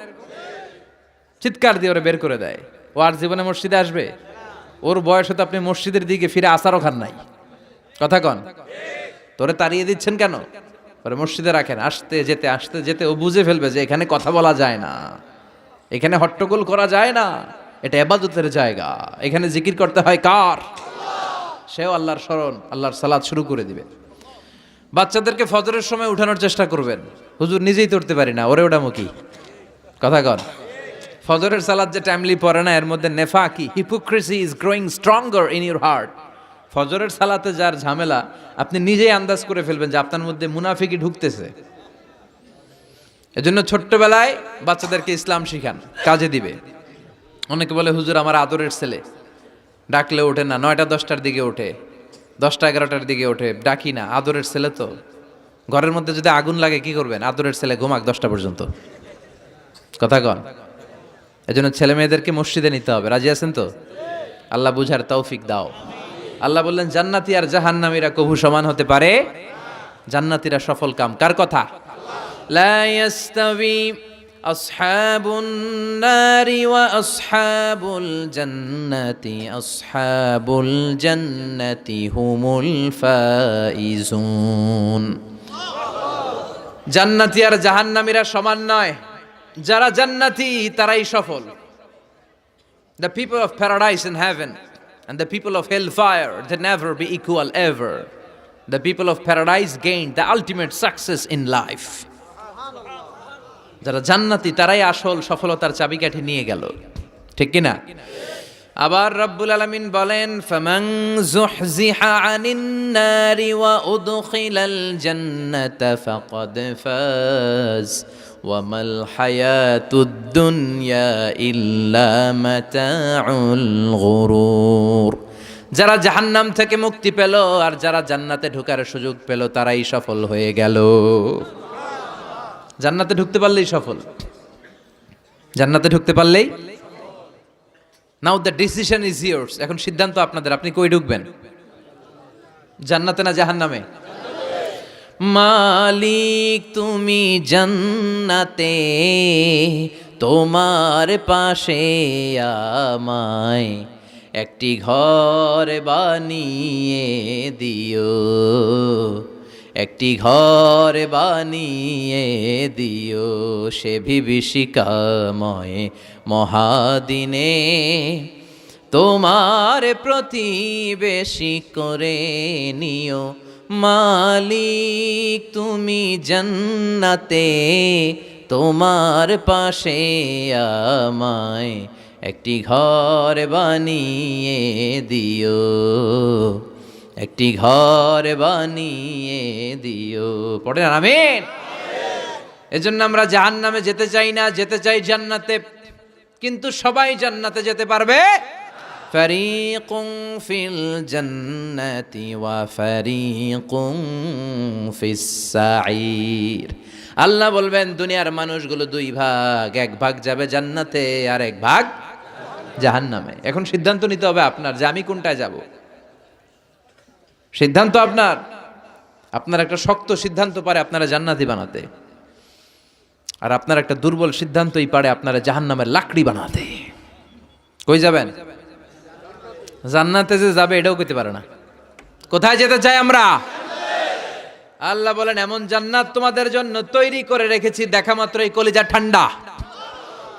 চিৎকার দিয়ে ওরা বের করে দেয়। ও আর জীবনে মসজিদে আসবে? ওর বয়স হতে আপনি মসজিদের দিকে ফিরে আসারও খান নাই। কথা কন। তোরে তাড়িয়ে দিচ্ছেন কেন? ওরা মসজিদে রাখেন। আসতে যেতে ও বুঝে ফেলবে যে এখানে কথা বলা যায় না, এখানে হট্টগোল করা যায় না, এটা ইবাদতের জায়গা, এখানে জিকির করতে হয় কার? সেও আল্লাহর স্মরণ, আল্লাহর সালাত শুরু করে দিবে। বাচ্চাদেরকে ফজরের সময় উঠানোর চেষ্টা করবেন। হুজুর নিজেই তো উঠতে পারি না, ওরে ওটা মুখী। কথা কন। ফজরের সালাত যে টাইমলি পড়ে না, এর মধ্যে নেফাকি, hypocrisy is growing stronger in your heart. ফজরের সালাতে যার ঝামেলা, আপনি নিজেই আন্দাজ করে ফেলবেন যে আপনার মধ্যে মুনাফিকি ঢুকতেছে। এজন্য ছোট্টবেলায় বাচ্চাদেরকে ইসলাম শিখান, কাজে দিবে। অনেকে বলে হুজুর আমার আদরের ছেলে, ডাকলে ওঠে না, 9টা-10টার দিকে ওঠে, 10টা-11টার দিকে ওঠে, ডাকি না। আদরের ছেলে তো। ঘরের মধ্যে যদি আগুন লাগে কি করবেন? আদরের ছেলে ঘুমাক 10টা পর্যন্ত। কথা কন। এজন্য ছেলে মেয়েদেরকে মসজিদে নিতে হবে। রাজি আছেন তো? আল্লাহ বুঝার তৌফিক দাও। আল্লাহ বললেন জান্নাতি আর জাহান্নামীরা কভু সমান হতে পারে? জান্নাতীরা সফল কাম। কার কথা? লা ইয়াস্তাবি আসহাবুন নারি ওয়া আসহাবুল জান্নাতি আসহাবুল জান্নাতি হুমুল ফাইজুন। জান্নাতি আর জাহান্নামীরা সমান নয়। যারা জান্নাতি তারাই সফল। The people of paradise in heaven and the people of hellfire, they never be equal ever. The people of paradise gain the ultimate success in life. যারা জান্নাতি তারাই আসল সফলতার চাবিকাঠি নিয়ে গেল, ঠিক কি না? আবার রব্বুল আলামিন বলেন, ফামান যুহজিহা আনিন নারি ওয়া উদখিলাল জান্নাতা ফাকাদ ফাজ ওয়া মাল হায়াতুদ দুনিয়া ইল্লা মাতাউল গুরুর। যারা জাহান্নাম থেকে মুক্তি পেল আর যারা জান্নাতে ঢোকার সুযোগ পেল তারাই সফল হয়ে গেল। জান্নাতে ঢুকতে পারলেই সফল, জান্নাতে ঢুকতে পারলেই। নাও দ্য ডিসিশন ইজ ইয়ার্স। এখন সিদ্ধান্ত আপনাদের, আপনি কই ঢুকবেন, জান্নাতে না জাহান্নামে? মালিক তুমি জান্নাতে, তোমার পাশে আমায় একটি ঘর বানিয়ে দিও, একটি ঘর বানিয়ে দিও সে বিভীষিকাময় মহাদিনে, তোমার প্রতিবেশী করে নিও। মালিক তুমি জান্নাতে, তোমার পাশে আমায় একটি ঘর বানিয়ে দিও, একটি ঘর বানিয়ে দিও। পড়েন আমিন। এজন্য আমরা জাহান্নামে যেতে চাই না, যেতে চাই জান্নাতে। কিন্তু সবাই জান্নাতে যেতে পারবে? ফারিকুন ফিল জান্নাতি ওয়া ফারিকুন ফিস সাঈর। আল্লাহ বলবেন দুনিয়ার মানুষগুলো দুই ভাগ, এক ভাগ যাবে জান্নাতে আর এক ভাগ জাহান্নামে। এখন সিদ্ধান্ত নিতে হবে আপনার যে আমি কোনটায় যাব। সিদ্ধান্ত আপনার। আপনার একটা শক্ত সিদ্ধান্ত পারে আপনারা জান্নাতি বানাতে, আর আপনার একটা দুর্বল সিদ্ধান্তই পারে আপনারা জাহান্নামের লাকড়ি বানাতে। কই যাবেন? জান্নাতে যে যাবে এটাও কইতে পারে না। কোথায় যেতে চাই আমরা? আল্লাহ বলেন এমন জান্নাত তোমাদের জন্য তৈরি করে রেখেছি, দেখা মাত্রই কলিজা ঠান্ডা।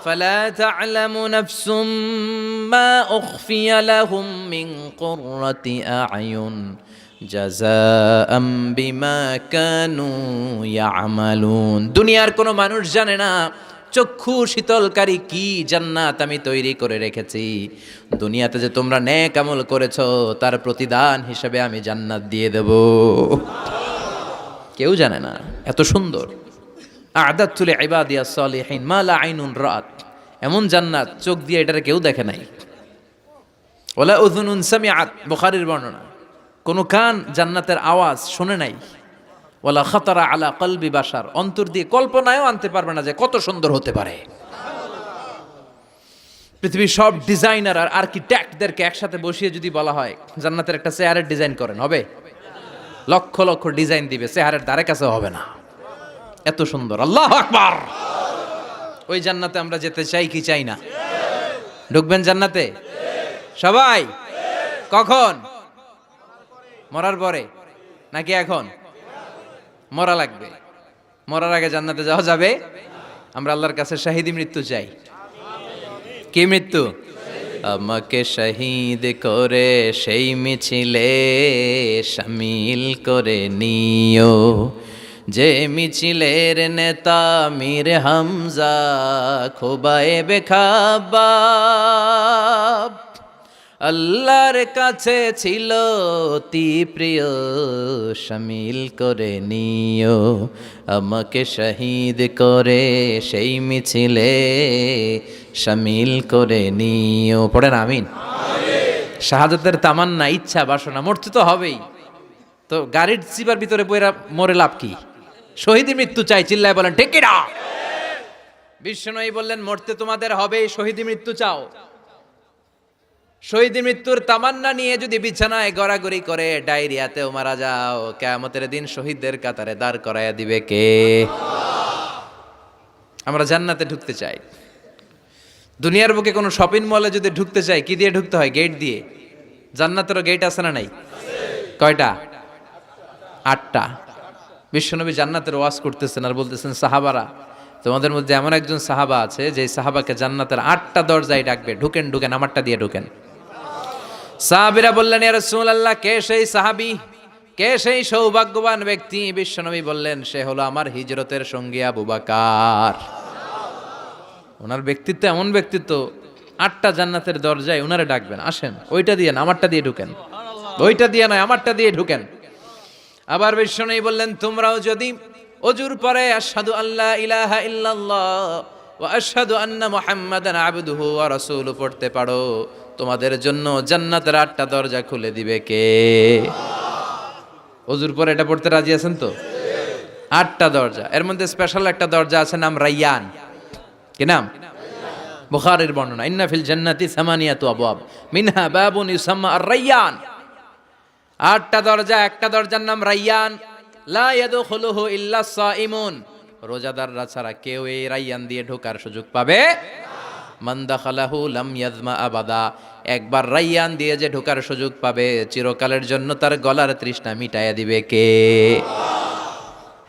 ফালা তা'লামু নাফসুম মা উখফিয়া লাহুম মিন কুররাতি আ'য়ুন জাযাআম বিমা কানু ইয়ামালুন। দুনিয়ার কোনো মানুষ জানে না চক্ষু শীতলকারী কি জান্নাত আমি তৈরি করে রেখেছি। দুনিয়াতে যে তোমরা নেক আমল করেছো তার প্রতিদান হিসেবে আমি জান্নাত দিয়ে দেব। কেউ জানে না এত সুন্দর। আ'দাতু লিইবাদিয়াস সালিহিন মা লা আইনুন রাআত। এমন জান্নাত চোখ দিয়ে এটারে কেউ দেখে নাই। ওয়ালা উযুনুন সামিআত, বুখারীর বর্ণনা। কোন কান জান্নাতের আওয়াজ শুনে নাই। ওয়ালা খাতারা আলা কলবি বাশার, অন্তর দিয়ে কল্পনায়ও আনতে পারবে না যে কত সুন্দর হতে পারে। পৃথিবীর সব ডিজাইনার আর আর্কিটেক্টদেরকে একসাথে বসিয়ে যদি বলা হয় জান্নাতের একটা চেয়ারের ডিজাইন করেন, হবে? লক্ষ লক্ষ ডিজাইন দিবে, চেহারের দ্বারে কাছে হবে না, এত সুন্দর। আল্লাহু আকবার। ওই জান্নাতে আমরা যেতে চাই কি চাই না? ঢুকবেন জান্নাতে সবাই? কখন? মরার পরে নাকি এখন? মরা লাগবে। মরার আগে জান্নাতে যাওয়া যাবে? আমরা আল্লাহর কাছে শাহিদি মৃত্যু চাই। কি মৃত্যু? আমাকে শহীদ করে সেই মিছিলে শামিল করে নিও, যে মিছিলের নেতা মীর হামজা খোবায়েবে খাব্বাব। আল্লাহর কাছে ছিল অতি প্রিয়, শামিল করে নিও আমাকে শহীদ করে সেই মিছিলে শামিল করে নিও। পড়েন আমিন। শাহাদাতের তামান্না, ইচ্ছা, বাসনা, মরতে তো হবেই। তো গাড়ির চিপার ভিতরে পয়রা মরে লাভ কি? শহীদ মৃত্যু চাই, চিল্লায় বলেন ঠিক কি না? বিশ্বনবী বললেন মরতে তোমাদের হবে, শহীদ মৃত্যু চাও। শহীদ মৃত্যুর তামান্না নিয়ে যদি বিছানায় গড়াগড়ি করে ডায়রিয়াতেও মারা যাও, কিয়ামতের দিন শহীদদের কাতারে দাঁড় করাইয়া দিবে কে? আমরা জান্নাতে ঢুকতে চাই। দুনিয়ার বুকে কোনো শপিং মলে যদি ঢুকতে চাই কি দিয়ে ঢুকতে হয়? গেট দিয়ে। জান্নাতেরও গেট আছে না নাই? কয়টা? 8টা। বিশ্বনবী জান্নাতের ওয়াজ করতেছেন আর বলতেছেন সাহাবারা তোমাদের মধ্যে এমন একজন সাহাবা আছে যে সাহাবাকে জান্নাতের 8টা দরজায় ডাকবে, ঢুকেন ঢুকেন, আমারটা দিয়ে ঢুকেন। সাহাবীরা বললেন, ইয়া রাসূলুল্লাহ, কে সেই সাহাবী, কে সেই সৌভাগ্যবান ব্যক্তি? বিশ্বনবী বললেন, সে হলো আমার হিজরতের সঙ্গী আবু বকর। ওনার ব্যক্তিত্ব এমন ব্যক্তিত্ব, 8টা জান্নাতের দরজায় ওনারে ডাকবেন, আসেন ওইটা দিয়ে না আমারটা দিয়ে ঢুকেন, ওইটা দিয়ে নয় আমারটা দিয়ে ঢুকেন। আবার বিশ্বনবী বললেন, তোমরাও যদি অজুর পরে আশহাদু আল্লা ইলাহা ইল্লাল্লাহ ওয়া আশহাদু আন্না মুহাম্মাদান আবদুহু ওয়া রাসূলুহু পড়তে পারো, তোমাদের জন্য জান্নাতের 8টা দরজা খুলে দিবে কে? অজুর পরে এটা পড়তে রাজি আছেন তো? 8টা দরজা, এর মধ্যে স্পেশাল একটা দরজা আছে, নাম রায়্যান। কি নাম? বুখারীর বর্ণনা, ইন্না ফিল জান্নাতি সামানিয়াতু আবওয়াব মিনহা বাবুন ইউসাম্মা আর-রায়্যান। 8টা দরজা, একটা দরজার নাম রায়্যান। লা ইয়াদখুলুহু ইল্লা সাইমুন, রোজাদাররা ছাড়া কেউ এই রায়্যান দিয়ে ঢোকার সুযোগ পাবে না। মান দাখালাহু লাম ইয়াজমা আবাদা, একবার রায়্যান দিয়ে যে ঢোকার সুযোগ পাবে, চিরকালের জন্য তার গলার তৃষ্ণা মিটাইয়া দিবে কে?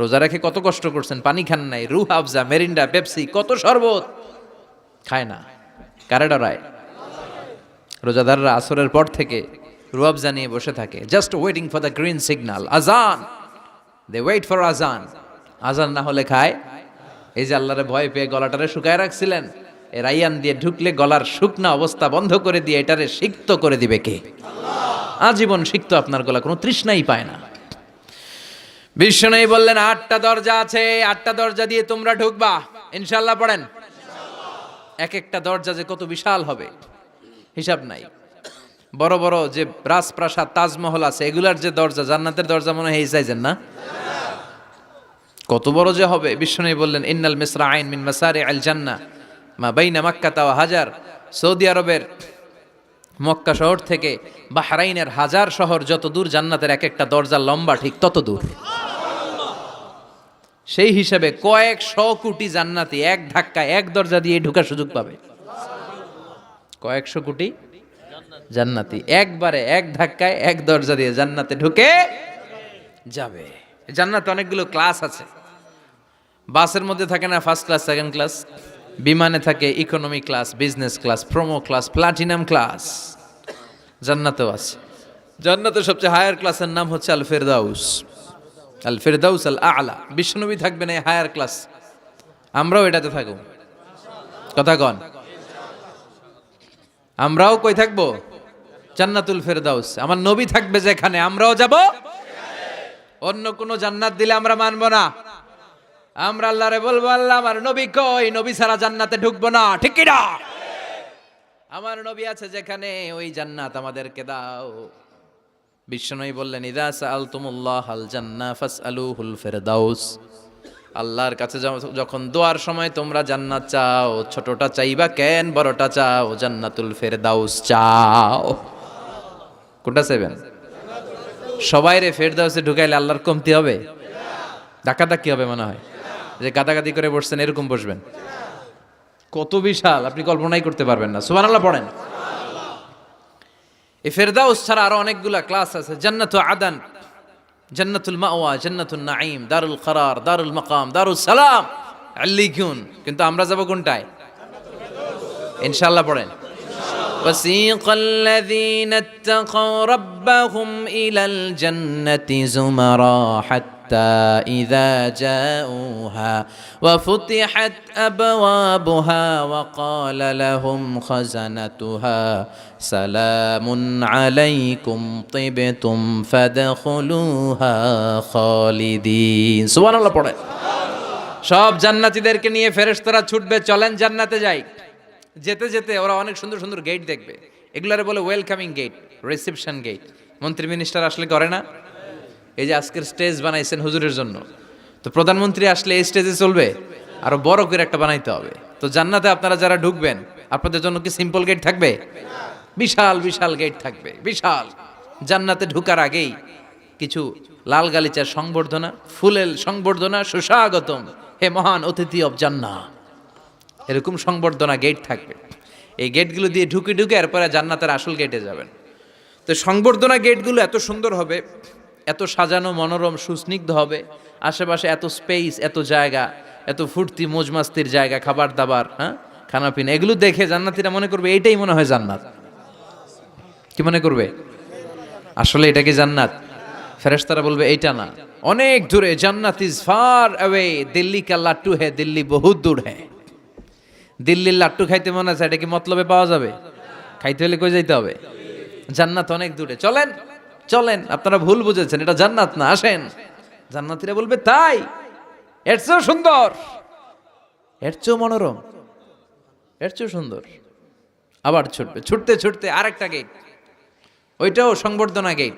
রোজা রেখে কত কষ্ট করছেন, পানি খান নাই, রুহ আফজা, মেরিন্ডা, পেপসি, কত শরবত খায় না, কারে ডরায়? রোজাদাররা আসরের পর থেকে রুহ আফজা নিয়ে বসে থাকে, just waiting for the green signal, আজান। দে ওয়েট ফর আজান, আজান না হলে খায়। এই যে আল্লাহরে ভয় পেয়ে গলাটারে শুকায় রাখছিলেন, এ রায়্যান দিয়ে ঢুকলে গলার শুকনা অবস্থা বন্ধ করে দিয়ে এটারে সিক্ত করে দিবে কে? আজীবন সিক্ত, আপনার গলা কোনো তৃষ্ণাই পায় না। বিশ্বনবী বললেন, 8টা দরজা আছে, 8টা দরজা দিয়ে তোমরা ঢুকবা ইনশাআল্লাহ। পড়েন, এক একটা দরজা যে কত বিশাল হবে হিসাব নাই। বড় বড় যে রাজপ্রাসাদ, তাজমহল আছে, এগুলার যে দরজা, জান্নাতের দরজা মনে হয় এই সাইজের না, কত বড় যে হবে। বিশ্বনবী বললেন, ইন্নাল মিসরাআইন মিন মাসারিআল জান্নাহ মা বাইনা মাক্কাতা ওয়া হাজার। সৌদি আরবের মক্কা শহর থেকে বাহরাইনের হাজার শহর যত দূর, জান্নাতের এক একটা দরজা লম্বা ঠিক তত দূর। সেই হিসাবে কয়েকশো কোটি জান্নাতি এক ধাক্কায় এক দরজা দিয়ে ঢোকার সুযোগ পাবে। কয়েকশো কোটি জান্নাতি একবারে এক ধাক্কায় এক দরজা দিয়ে জান্নাতে ঢুকে যাবে। জান্নাতে অনেকগুলো ক্লাস আছে। বাসের মধ্যে থাকে না ফার্স্ট ক্লাস, সেকেন্ড ক্লাস, বিমানে থাকে economy class, business class, promo class, platinum class, জান্নাতেও আছে। জান্নাতের সবচেয়ে হায়ার ক্লাসের নাম হচ্ছে আল ফেরদাউস, আল ফেরদাউস আল আলা। বিশ্বনবী থাকবেন এই হায়ার ক্লাস, আমরাও এটাতে থাকব। কথা কন, আমরাও কই থাকবো? জান্নাতুল ফেরদাউস। আমার নবী থাকবে যেখানে, আমরাও যাব। অন্য কোন জান্নাত দিলে আমরা মানবো না। আমরা আল্লাহরে বলবো, আল্লাহ আমার নবী কই? নবী ছাড়া জান্নাতে ঢুকবো না, ঠিক কি না? আমার নবী আছে যেখানে, ওই জান্নাত আমাদেরকে দাও। বিশ্বনবী বললেন, ইযা সাআলতুমুল্লাহাল জান্নাহ ফাসআলুহুল ফিরদাউস। আল্লাহর কাছে যখন দোয়ার সময় তোমরা জান্নাত চাও, ছোটটা চাইবা কেন, বড়টা চাও, জান্নাতুল ফিরদাউস চাও। কোনটা চাইবেন? সবাই রে ফেরদাউসে ঢুকাইলে আল্লাহর কমতি হবে? ধাক্কাধাক্কি হবে মনে হয়, যে গাদাগাদি করে বসছেন এরকম বসবেন। কত বিশাল, আপনি কল্পনাই করতে পারবেন না। সুবহানাল্লাহ পড়েন। এই ফেরদাউস ছাড়া আরো অনেকগুলা ক্লাস আছে। জান্নাতুল আদান, জান্নাতুল মাওয়া, জান্নাতুন নাঈম, দারুল করার, দারুল মাকাম, দারুস সালাম, আল্লিকুন। কিন্তু আমরা যাব কোনটায়? ইনশাআল্লাহ পড়েন। وسيق الذين اتقوا ربهم إلى الجنة زمرا حتى إذا جاءوها وفتحت أبوابها وقال لهم خزنتها سلام عليكم طبتم فادخلوها خالدين سبحان الله পড়ে। সব জান্নাতীদেরকে নিয়ে ফেরেশতারা ছুটবে, চলেন জান্নাতে যাই। যেতে যেতে ওরা অনেক সুন্দর সুন্দর গেট দেখবে, এগুলারে বলে ওয়েলকামিং গেট, রিসেপশন গেট। মন্ত্রী মিনিস্টার আসলে করে না? এই যে আজকের স্টেজ বানাইছেন হুজুরের জন্য, তো প্রধানমন্ত্রী আসলে এই স্টেজে চলবে, আরো বড় করে একটা বানাইতে হবে। তো জান্নাতে আপনারা যারা ঢুকবেন, আপনাদের জন্য কি সিম্পল গেট থাকবে? বিশাল বিশাল গেট থাকবে, বিশাল। জান্নাতে ঢুকার আগেই কিছু লাল গালিচার সংবর্ধনা, ফুলের সংবর্ধনা, সুস্বাগতম হে মহান অতিথি অব জান্নাহ, এরকম সংবর্ধনা গেট থাকবে। এই গেটগুলো দিয়ে ঢুকে ঢুকে এরপরে জান্নাতের আসল গেটে যাবেন। তো সংবর্ধনা গেটগুলো এত সুন্দর হবে, এত সাজানো, মনোরম, সুস্নিগ্ধ হবে, আশেপাশে এত স্পেস, এত জায়গা, এত ফুর্তি মौज মাস্তির জায়গা, খাবার দাবার, হ্যাঁ, খানা পিনা, এগুলো দেখে জান্নাতীরা মনে করবে এইটাই মনে হয় জান্নাত। কি মনে করবে? আসলে এটা কি জান্নাত? ফেরেশতারা বলবে এইটা না, অনেক দূরে, জান্নাত ইজ ফার অ্যাওয়ে, দিল্লি কা লাট্টু হ্যায়, দিল্লি বহুত দূর হ্যায়। দিল্লির লাট্টু খাইতে মনে আছে, এটা কি মতলবে পাওয়া যাবে? খাইতে হলে কই যাইতে হবে? জান্নাত অনেক দূরে, চলেন চলেন, আপনারা ভুল বুঝেছেন, এটা জান্নাত না, আসেন। জান্নাতীরা বলবে তাই? এর চেয়েও সুন্দর, এর চেয়েও মনোরম, এর চেয়েও সুন্দর। আবার ছুটবে, ছুটতে ছুটতে আরেকটা গেট, ওইটাও সংবর্ধনা গেট,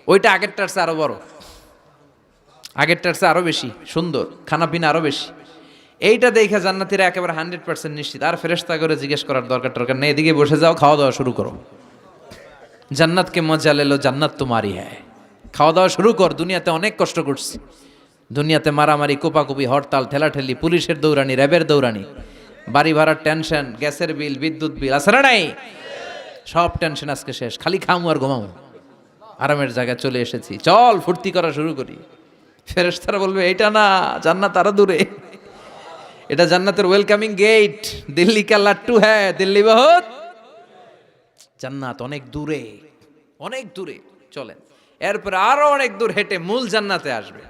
ওইটা আগেরটার চেয়ে আরো বড়, আগেরটার চেয়ে আরো বেশি সুন্দর, খানা পিনা আরো বেশি। এইটা দেখে জান্নাতীরা একেবারে 100% নিশ্চিত, আর ফেরেশতা করে জিজ্ঞেস করার দরকার নেই, এদিকে বসে যাও, খাওয়া দাওয়া শুরু করো। জান্নাতকে মজা লেলো, জান্নাত তোমারই হ্যায়, খাওয়া দাওয়া শুরু কর। দুনিয়াতে অনেক কষ্ট করছি, দুনিয়াতে মারামারি, কোপাকুপি, হরতাল, ঠেলাঠেলি, পুলিশের দৌড়ানি, র্যাবের দৌড়ানি, বাড়ি ভাড়ার টেনশন, গ্যাসের বিল, বিদ্যুৎ বিল, আছে না নাই? সব টেনশন আজকে শেষ, খালি খামু আর ঘুমামু, আরামের জায়গায় চলে এসেছি, চল ফুর্তি করা শুরু করি। ফেরেশতারা বলবে এইটা না, জান্নাত আরো দূরে, এটা জান্নাতের ওয়েলকামিং গেট, দিল্লি কা লাট্টু হ্যায়, দিল্লি বহুত, জান্নাত অনেক দূরে, অনেক দূরে, চলেন। এরপর আরো অনেক দূর হেঁটে মূল জান্নাতে আসবে।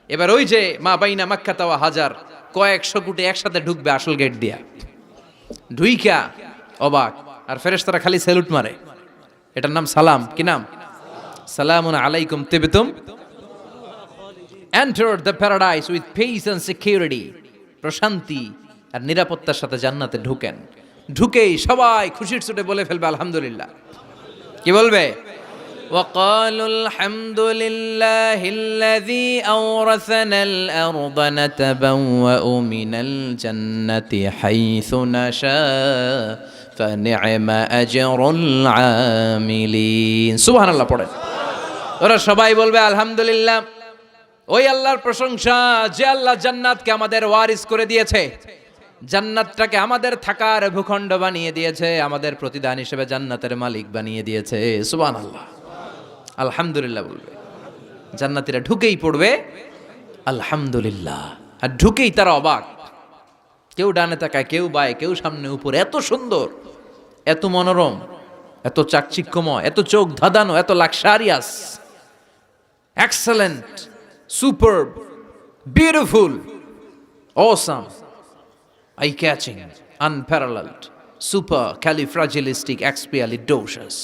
এবার ওই যে মা বাইনা মাক্কা তাওয়া হাজার, কয়েকশো কোটি একসাথে ঢুকবে আসল গেট দিয়া, ঢুইকা অবাক, আর ফেরেশতারা খালি স্যালুট মারে। এটার নাম সালাম। কি নাম? সালামুন আলাইকুম তিবতুম, enter the paradise with peace and security, প্রশান্তি আর নিরাপত্তার সাথে জান্নাতে ঢুকেন। ঢুকেই সবাই খুশির চোটে বলে ফেলবে আলহামদুলিল্লাহ। কি বলবে? وقالوا الحمد لله الذي أورثنا الأرض نتبوأ من الجنة حيث نشاء فنعم أجر العاملين। সুবহান আল্লাহ পড়েন। ওরা সবাই বলবে আলহামদুলিল্লাহ, ওই আল্লাহর প্রশংসা যে আল্লাহ জান্নাতকে আমাদের ওয়ারিস করে দিয়েছে, জান্নাতটাকে আমাদের থাকার ভূখণ্ড বানিয়ে দিয়েছে, আমাদের প্রতিদান হিসেবে জান্নাতের মালিক বানিয়ে দিয়েছে। সুবহানাল্লাহ, আলহামদুলিল্লাহ বলবে। জান্নাতীরা ঢুকেই পড়বে আলহামদুলিল্লাহ, আর ঢুকেই তারা অবাক, কেউ ডানে তাকায়, কেউ বায়ে, কেউ সামনে উপরে, এত সুন্দর, এত মনোরম, এত চাকচিক্যময়, এত চোখ ধাঁধানো, এত luxurious, excellent, superb, beautiful, awesome, eye catching, unparalleled, supercalifragilisticexpialidocious.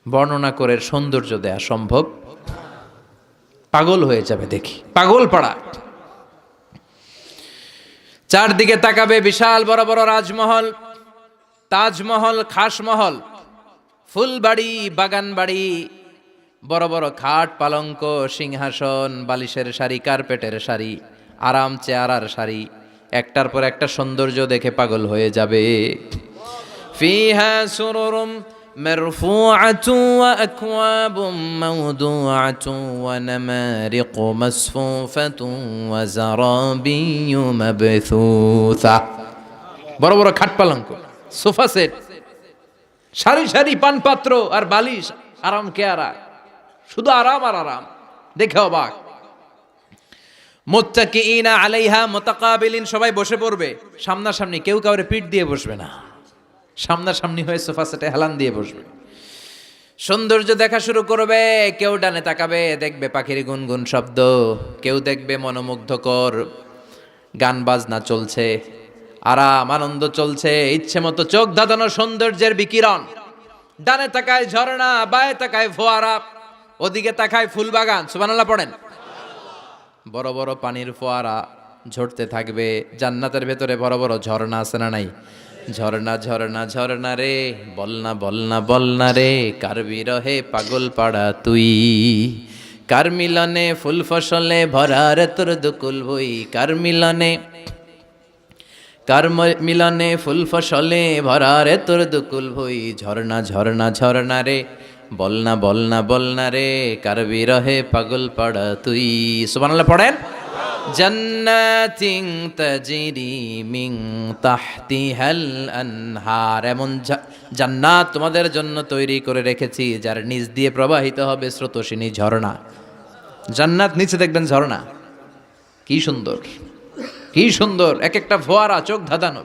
বর্ণনা করে সৌন্দর্য দেয়া সম্ভব? পাগল হয়ে যাবে দেখি, পাগল পাড়া। চারদিকে তাকাবে, বিশাল বড় বড় রাজমহল, তাজমহল, খাসমহল, ফুলবাড়ি, বাগান বাড়ি, বড় বড় খাট, পালঙ্ক, সিংহাসন, বালিশের সারি, কার্পেটের সারি, আরাম চেয়ারার সারি, একটার পর একটা সৌন্দর্য দেখে পাগল হয়ে যাবে। ফিহা সুরুরুম মারফুআতু ওয়া আকওয়াবু মাওদুআতু ওয়া নামারিকু মাসফুফাতু ওয়া যারাবিয়্যু মাবথুসা। বড় বড় খাট পালঙ্ক, সোফা সেট, সারি সারি পানপাত্র আর বালিশ, আরাম কেয়ারা, শুধু আরাম আর আরাম, দেখে অবাক। মুত্তাকিইনা আলাইহা মুতাকাবিলিন, সবাই বসে পড়বে সামনাসামনি, কেউ কাউরে পিঠ দিয়ে বসবে না, সামনাসামনি হয়ে সোফা সেটে হেলান দিয়ে বসবে। সৌন্দর্য দেখা শুরু করবে, কেউ ডানে তাকাবে, দেখবে পাখির গুনগুন শব্দ, কেউ দেখবে মনোমুগ্ধকর গান বাজনা চলছে, আরাম আনন্দ চলছে, ইচ্ছে মতো চোখ ধাঁধানো সৌন্দর্যের বিকিরণ। ডানে তাকায় ঝর্ণা, বায়ে তাকায় ফোয়ারা, ওদিকে তাকায় ফুলবাগান। সুবহানাল্লাহ পড়েন। বড় বড় পানির ফোয়ারা ঝরতে থাকবে। জান্নাতের ভেতরে বড় বড় ঝর্ণা আছে না নাই? ঝর্ণা ঝর্ণা ঝর্ণা রে, বলনা বলনা বলনা রে, কার বিরহে পাগল পাড়া তুই, কার মিলনে ফুল ফসলে ভরা রে তোর দুকুল ভুই, কার মিলনে ফুল ফসলে ভরা রে তোর দুকুল ভুই, ঝর্ণা ঝর্ণা ঝর্ণা রে, বলনা বলনা বলনা রে, কার বিরহে পাগল পাড়া তুই। সুবহানাল্লাহ পড়েন। জান্নাতিন তাজরি মিন তাহতিহাল আনহার, এমন জান্নাত তোমাদের জন্য তৈরি করে রেখেছি যার নিচ দিয়ে প্রবাহিত হবে স্রোতস্বিনী ঝর্ণা। জান্নাত, নিচে দেখবেন ঝর্ণা, কি সুন্দর। কি সুন্দর, এক একটা ফোয়ারা চোখ ধাঁধানো।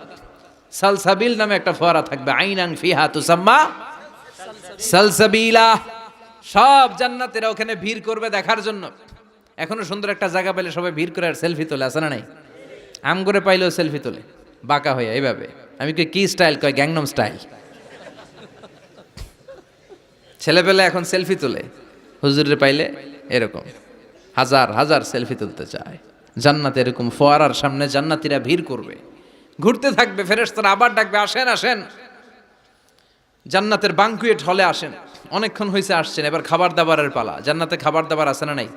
সালসাবিল নামে একটা ফোয়ারা থাকবে, আইনাং ফিহা তুসাম্মা সালসাবিলা। সব জান্নাতীরা ওখানে ভিড় করবে দেখার জন্য। এখনো সুন্দর একটা জায়গা পেলে সবাই ভিড় করে আর সেলফি তোলে, আছে না নাই? আম করে পাইলেও সেলফি তোলে বাঁকা হয়ে এইভাবে। আমি কি স্টাইল কয়? Gangnam style. ছেলেপেলে এখন সেলফি তোলে, হুজুরে পাইলে এরকম হাজার হাজার সেলফি তুলতে চায়। জান্নাতে এরকম ফোয়ারার সামনে জান্নাতীরা ভিড় করবে, ঘুরতে থাকবে। ফেরেশতারা আবার ডাকবে, আসেন আসেন, জান্নাতের বাঙ্কুয়েট হলে আসেন। অনেকক্ষণ হয়েছে আসছেন, এবার খাবার দাবারের পালা। জান্নাতে খাবার দাবার আছে না নাই?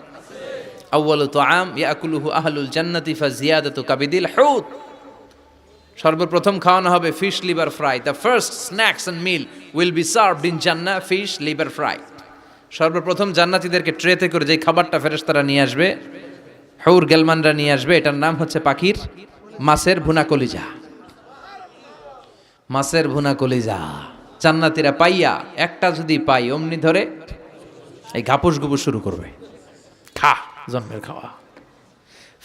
আউয়ালু তুআম ইয়াকুলুহু আহলুল জান্নাতি ফাজিয়াদাতু কাবিদিল হুত। সর্বপ্রথম খাওয়ানো হবে fish liver fry. The first snacks and meal will be served in জান্নাহ, ফিশ লিভার ফ্রাই। সর্বপ্রথম জান্নাতীদেরকে ট্রেতে করে যে খাবারটা ফেরেশতারা নিয়ে আসবে, হুর গেলমানরা নিয়ে আসবে, এটার নাম হচ্ছে পাখির মাছের ভুনা কলিজা। মাছের ভুনা কলিজা জান্নাতীরা পাইয়া একটা যদি পাই অমনি ধরে এই ঘাপুস গুপুস শুরু করবে, খা জন্মের খাওয়া।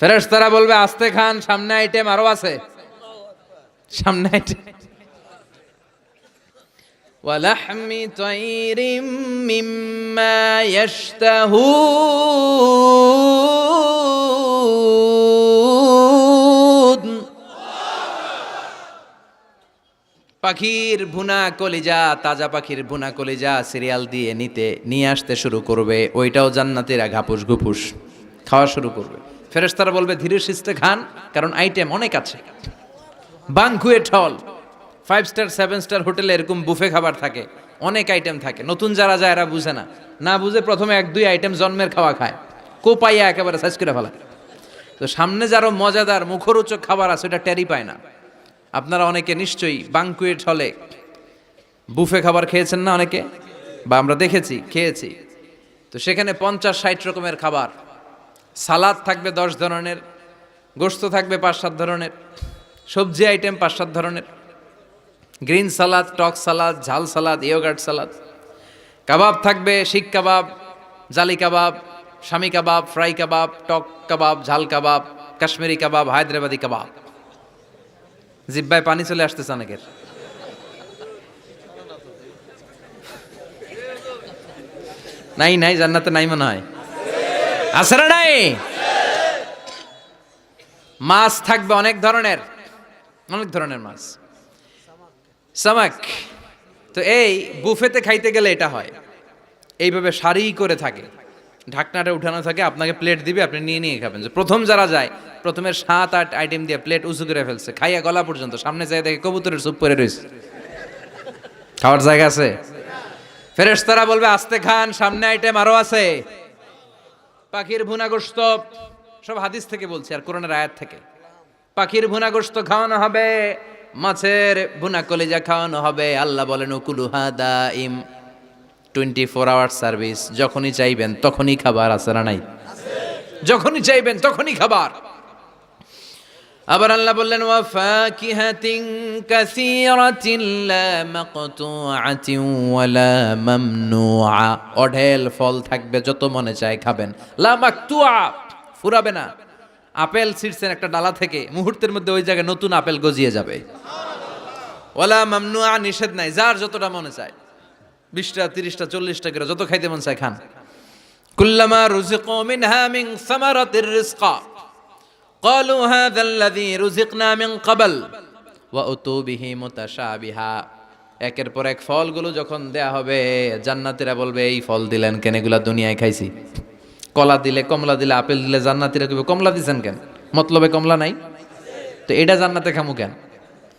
ফেরেশতারা বলবে, আস্তে খান, সামনে আইটেম আরো আছে, সামনে আইটেম। ওয়ালাহমি তাইরিম মিম্মা ইয়াশতাহুন। পাখির ভুনা কলিজা, তাজা পাখির ভুনা কলিজা সিরিয়াল দিয়ে নিয়ে আসতে শুরু করবে। ওইটাও জান্নাতীরা ঘাপুস ঘুপুস খাওয়া শুরু করবে। ফেরেশতারা বলবে, ধীরে সুস্থে খান, কারণ আইটেম অনেক আছে। বাঙ্কুয়েট হল, 5 স্টার 7 স্টার হোটেলে এরকম বুফে খাবার থাকে, অনেক আইটেম থাকে। নতুন যারা যায় এরা বুঝে না, না বুঝে প্রথমে 1-2 আইটেম জন্মের খাওয়া খায়, কোপাইয়া একেবারে সাইজ করে ফেলা। তো সামনে যারও মজাদার মুখরোচক খাবার আছে ওটা টেরি পায় না। আপনারা অনেকে নিশ্চয়ই বাঙ্কুয়েট হলে বুফে খাবার খেয়েছেন না অনেকে, বা আমরা দেখেছি, খেয়েছি। তো সেখানে 50-60 রকমের খাবার, সালাদ থাকবে 10 ধরনের, গোশত থাকবে 5-7 ধরনের, সবজি আইটেম 5-7 ধরনের, গ্রিন সালাদ, টক সালাদ, ঝাল সালাদ, ইয়োগার্ট সালাদ, কাবাব থাকবে, শিক কাবাব, জালি কাবাব, শামি কাবাব, ফ্রাই কাবাব, টক কাবাব, ঝাল কাবাব, কাশ্মীরি কাবাব, হায়দ্রাবাদি কাবাব। জিব্বায় পানি চলে আসতেছে অনেকের। নাই জান্নাতে নাই মনে হয়, আছে না নাই? মাছ থাকবে অনেক ধরনের মাছ, সামাক। তো এই বুফেতে খাইতে গেলে এটা হয়, এইভাবে সারি করে থাকে, ঢাকনাটা উঠানো থাকে, আপনাকে প্লেট দিবে, আপনি নিয়ে খাবেন। যে প্রথম যারা যায়, প্রথমে 7-8 আইটেম দিয়ে প্লেট উঁচু করে ফেলছে, খাইয়া গলা পর্যন্ত, সামনে যায় দেখে কবুতরের স্যুপ পরে রয়েছে, খাওয়ার জায়গা আছে। ফেরেশতারা বলবে, আস্তে খান, সামনে আইটেম আরো আছে। পাখির ভুনা গোশত, সব হাদিস থেকে বলছি আর কোরআনের আয়াত থেকে। পাখির ভুনা গোশত খাওয়ানো হবে, মাছের ভুনা কলিজা খাওয়ানো হবে। আল্লাহ বলেন, উকুলুহা দাইম, 24 আওয়ার সার্ভিস, যখনই চাইবেন তখনই খাবার, আছে না নাই? যখনই চাইবেন তখনই খাবার। আবার আল্লাহ বললেন, ওয়া ফাকিহাতিন কাসীরাতিন লা মাকতুআতিন ওয়ালা মামনুআ। অঢেল ফল থাকবে, যত মনে চায় খাবেন। লা মাকতুআ, ফুরাবে না। আপেল ছিঁড়ছেন একটা ডালা থেকে, মুহূর্তের মধ্যে ওই জায়গায় নতুন আপেল গজিয়ে যাবে। ওয়ালা মামনুআ, নিষেধ নাই, যার যতটা মনে চায়, 20টা 30টা 40টা করে যত খাইতে মন চায় খান। কুল্লামা রুজিকু মিনহা মিন সামারাতির রিজকা ক্বালু হাযাল্লাযী রুজিকনা মিন ক্বাবল ওয়া উতু বিহি মুতাশাবিহা। একের পর এক ফলগুলো যখন দেয়া হবে, জান্নাতীরা বলবে, এই ফল দিলেন কেন, এগুলা দুনিয়ায় খাইছি। কলা দিলে, কমলা দিলে, আপেল দিলে, জান্নাতীরা কইবে, কমলা দিছেন কেন, মতলবে কমলা নাই, তো এটা জান্নাতে খামু কেন,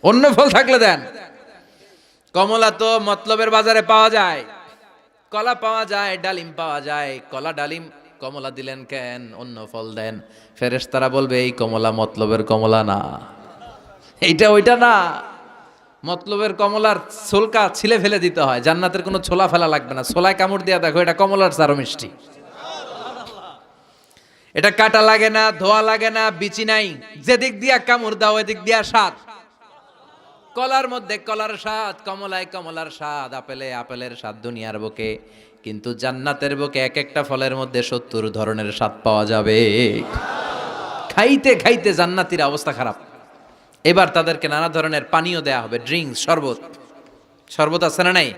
অন্য ফল থাকলে দেন। কমলা তো মতলবের বাজারে পাওয়া যায়, কলা পাওয়া যায়, ডালিম পাওয়া যায়, কলা ডালিম, কমলা দিলেন কেন, অন্য ফল দেন। ফেরেশতারা বলবে, এই কমলা মতলবের কমলা না, এইটা ওইটা না, মতলবের কমলার ছোলকা ছিলে ফেলে দিতে হয়, জান্নাতের কোনো ছোলা ফেলা লাগবে না, ছোলায় কামড় দিয়া দেখো, এটা কমলার চারো মিষ্টি। এটা কাটা লাগে না, ধোয়া লাগে না, বিচি নাই, যেদিক দিয়া কামড় দাও এদিক দিয়া স্বাদ। কলার মধ্যে কলার স্বাদ, কমলায় কমলার স্বাদ, আপেলে আপেলের স্বাদ দুনিয়ার বুকে, কিন্তু জান্নাতের বুকে এক একটা ফলের মধ্যে 70 ধরনের স্বাদ পাওয়া যাবে। খাইতে খাইতে জান্নাতীর অবস্থা খারাপ। এবার তাদেরকে নানা ধরনের পানীয় দেয়া হবে, ড্রিঙ্কস, শরবত। শরবত আছে না নাই?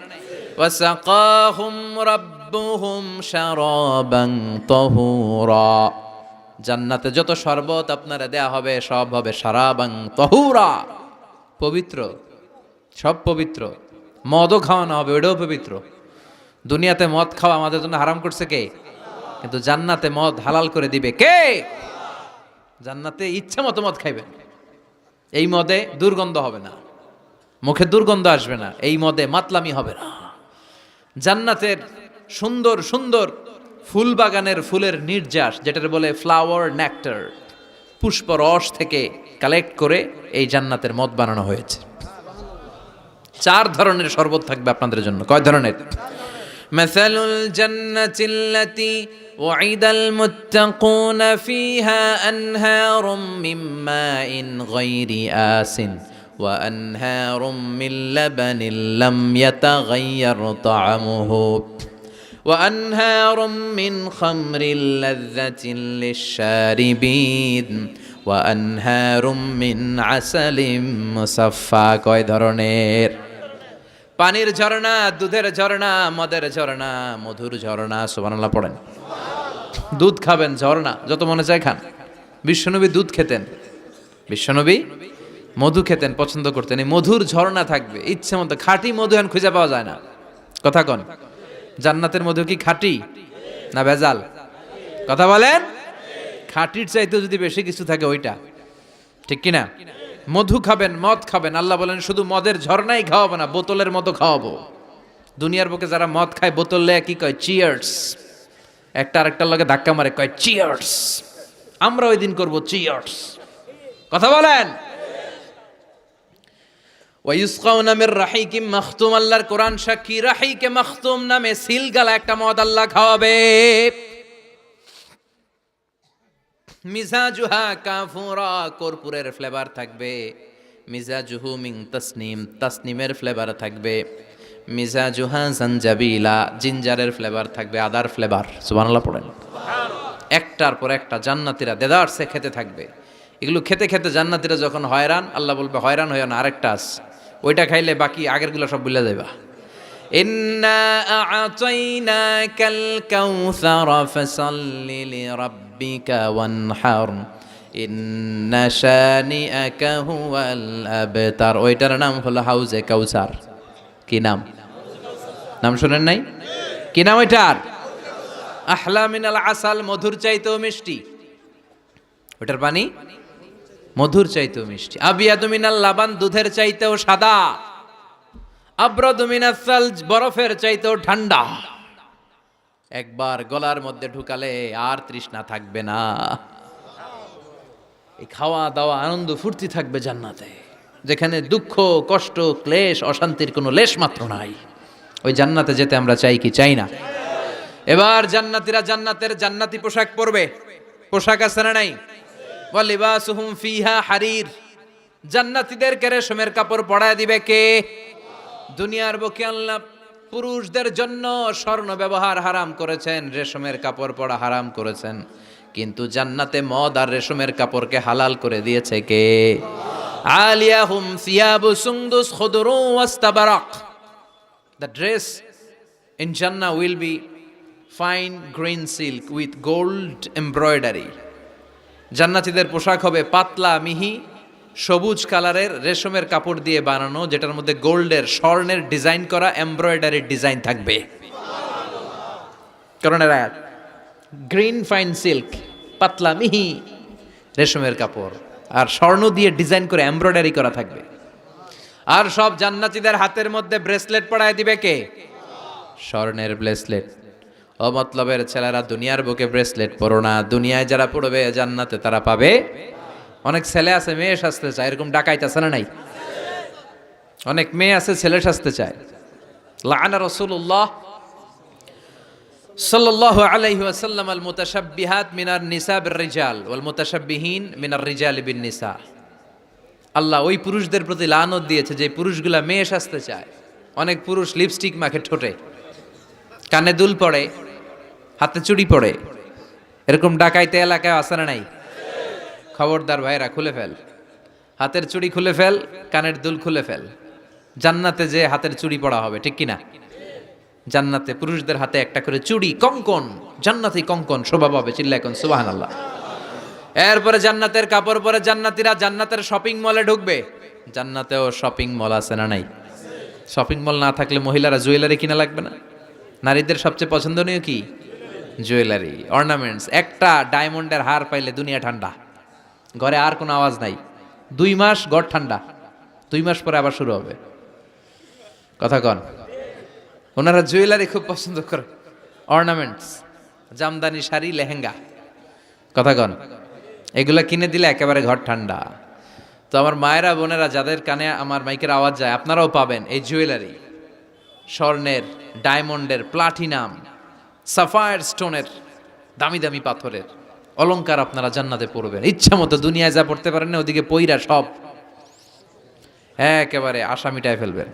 ওয়াসাকাহুম রাব্বুহুম শারাবান তাহুরা। জান্নাতে যত শরবত আপনারা দেয়া হবে সব হবে শারাবান তাহুরা, পবিত্র, সব পবিত্র। মদও খাওয়ানো হবে, ওটাও পবিত্র। দুনিয়াতে মদ খাওয়া আমাদের জন্য হারাম করছে কে? কিন্তু জান্নাতে মদ হালাল করে দিবে কে? জান্নাতে ইচ্ছা মতো মদ খাইবেন। এই মদে দুর্গন্ধ হবে না, মুখে দুর্গন্ধ আসবে না, এই মদে মাতলামি হবে না। জান্নাতের সুন্দর সুন্দর ফুল বাগানের ফুলের নির্যাস, যেটার বলে ফ্লাওয়ার নেক্টার, পুষ্প রস থেকে কালেক্ট করে এই জান্নাতের মদ বানানো হয়েছে। 4 ধরনের শরবত থাকবে আপনাদের জন্য। কয় ধরনের? মাসালুল জান্নাতিল্লাতী ওয়াইদাল মুত্তাকুনা ফিহা আনহারুম মিন মাইন গায়রি আসিন ওয়া আনহারুম মিন লাবানিন লাম ইয়াতাগায়্যার তা'আমুহু ওয়া আনহারুম মিন খামরিল লাযযাতিন লিশ-শারিবিন ওয়া আনহারুম মিন আসালিম মুসাফফা। কয় ধরনের? পানির ঝর্ণা, দুধের ঝর্ণা, মদের ঝর্ণা, মধুর ঝর্ণা। সুবহানাল্লাহ পড়েন। দুধ খাবেন, ঝর্ণা যত মনে চায় খান। বিশ্বনবী দুধ খেতেন, বিশ্বনবী মধু খেতেন, পছন্দ করতেন। এই মধুর ঝর্ণা থাকবে ইচ্ছে মতো। খাঁটি মধু এখন খুঁজে পাওয়া যায় না। কথা কন, জান্নাতের মধু কি খাঁটি না ভেজাল? কথা বলেন। খাঁটির চাইতে যদি বেশি কিছু থাকে ওইটা, ঠিক কিনা? মধু খাবেন, মদ খাবেন। আল্লাহ বলেন শুধু মদের ঝর্ণাই খাওয়াবো না, বোতলের মতো খাওয়াবো। দুনিয়ার বুকে যারা মদ খায় বোতল লেয়া কি কয়? চিয়ার্স। একটা আরেকটার লগে ধাক্কা মারে, কয় চিয়ার্স। আমরা ওই দিন করবো চিয়ার্স। কথা বলেন। ওয়ায়ুসকাউনা মির রাহিকিম মাখতুম। আল্লাহর কোরআন সাক্ষী, রাহিকে মাখতুম নামে সিলগালা একটা মদ আল্লাহ খাওয়াবে। মিজাজুহা কাফুরা, কর্পূরের ফ্লেভার থাকবে। মিজাজুহু মিন তাসনিম, তাসনিমের ফ্লেভার থাকবে। মিজাজুহা জানজাবিলা, জিঞ্জারের ফ্লেভার থাকবে, আদার ফ্লেভার। সুবহানাল্লাহ পড়েন। একটার পর একটা জান্নাতীরা দেদারসে খেতে থাকবে। এগুলো খেতে খেতে জান্নাতীরা যখন হয়রান, আল্লাহ বলবে হয়রান হইও না, আরেকটা আছে, ওইটা খাইলে বাকি আগেরগুলো সব ভুলে যাইবা। ইন্না আ'তাইনাকাল কাউসার ফাসাল্লি লিরাব্বিকা ওয়ানহার ইন্না শানিআকা হুয়াল আবতার। ওইটার নাম হলো হাউজে কাউসার। কি নাম? নাম শুনেন নাই? কি নাম ওইটার? আহলা মিনাল আসাল, মধুর চাইতেও মিষ্টি। ওইটার পানি মধুর চাইতেও মিষ্টি। আবিয়াদু মিনাল লাবান, দুধের চাইতেও সাদা। আবরাদু মিনাস সালজ, বরফের চাইতেও ঠান্ডা। একবার গলার মধ্যে ঢুকালে আর তৃষ্ণা থাকবে না। এই খাওয়া দাওয়া আনন্দ ফুর্তি থাকবে জান্নাতে, যেখানে দুঃখ, কষ্ট, ক্লেশ, অশান্তির কোনো লেশ মাত্র নাই। ওই জান্নাতে যেতে আমরা চাই কি চাই না? এবার জান্নাতীরা জান্নাতের জান্নাতি পোশাক পরবে। পোশাক আছে না নাই? ওয়া লিবাসুহুম ফিহা হারির। জান্নাতীদেরকে রেশমের কাপড় পরায় দিবে কে? দুনিয়ার বুকে আল্লাহ পুরুষদের জন্য স্বর্ণ ব্যবহার হারাম করেছেন, রেশমের কাপড় পরা হারাম করেছেন, কিন্তু জান্নাতে মদ আর রেশমের কাপড়কে হালাল করে দিয়েছে কে? আলিয়াহুম সিয়াবু সুন্দুস খুদরু ওয়াস্তাবারাক। The dress in Jannah will be fine green silk with gold embroidery. জান্নাতীদের পোশাক হবে পাতলা মিহি সবুজ কালারের রেশমের কাপড় দিয়ে বানানো, যেটার মধ্যে গোল্ডের, স্বর্ণের ডিজাইন করা এমব্রয়ডারির ডিজাইন থাকবে। করোনার আয়াত, গ্রিন ফাইন সিল্ক, পাতলা মিহি রেশমের কাপড় আর স্বর্ণ দিয়ে ডিজাইন করে এমব্রয়ডারি করা থাকবে। আর সব জান্নাতীদের হাতের মধ্যে ব্রেসলেট পরায় দিবে কে? স্বর্ণের ব্রেসলেট। ও মতলবের ছেলেরা, দুনিয়ার বুকে ব্রেসলেট পরো না, দুনিয়ায় যারা পড়বে জান্নাতে তারা পাবে। অনেক ছেলে আছে মেয়ে সাজতে চায়, এরকম ডাকাইত আছে না নাই? অনেক মেয়ে আছে ছেলে সাজতে চায়। লাআনা রাসূলুল্লাহ সাল্লাল্লাহু আলাইহি ওয়াসাল্লাম আল মুতাশাব্বিহাত মিনার নিসা বির রিজাল ওয়াল মুতাশাব্বিহিন মিনার রিজালি বিন নিসা। আল্লাহ ওই পুরুষদের প্রতি লানত দিয়েছে যে পুরুষগুলা মেয়ে সাজতে চায়। অনেক পুরুষ লিপস্টিক মাখে ঠোঁটে, কানে দুল পড়ে, হাতে চুড়ি পড়ে। এরকম ডাকাইতে এলাকায় আছে না নাই? খবরদার ভাইরা, খুলে ফেল, হাতের চুড়ি খুলে ফেল, কানের দুল খুলে ফেল। জান্নাতে যে হাতের চুড়ি পরা হবে, ঠিক কিনা? জান্নাতে পুরুষদের হাতে একটা করে চুড়ি, কঙ্কন, জান্নাতি কঙ্কন শোভা পাবে। চিল্লা এখন সুবহানাল্লাহ। এরপরে জান্নাতের কাপড় পরে জান্নাতীরা জান্নাতের শপিং মলে ঢুকবে। জান্নাতেও শপিং মল আছে না নাই? শপিং মল না থাকলে মহিলারা জুয়েলারি কিনা লাগবে না? নারীদের সবচেয়ে পছন্দনীয় কি? Jewellery, ornaments. একটা ডায়মন্ডের হার পাইলে দুনিয়া ঠান্ডা, ঘরে আর কোনো আওয়াজ নাই। 2 মাস ঘর ঠান্ডা, 2 মাস পরে আবার শুরু হবে। কথা কন। ওনারা জুয়েলারি খুব পছন্দ করে, অর্নামেন্টস, জামদানি শাড়ি, লেহেঙ্গা। কথা কন। এগুলা কিনে দিলে একেবারে ঘর ঠান্ডা। তো আমার মায়েরা, বোনেরা, যাদের কানে আমার মাইকের আওয়াজ যায়, আপনারাও পাবেন এই জুয়েলারি, স্বর্ণের, ডায়মন্ডের, প্লাটিনাম, সাফায়ার স্টোনের, দামি দামি পাথরের অলংকার আপনারা জান্নাতে পড়বেন। ইচ্ছা মতো দুনিয়ায় যা পড়তে পারেন না, ওদিকে পইরা সব একেবারে আশা মিটায় ফেলবেন।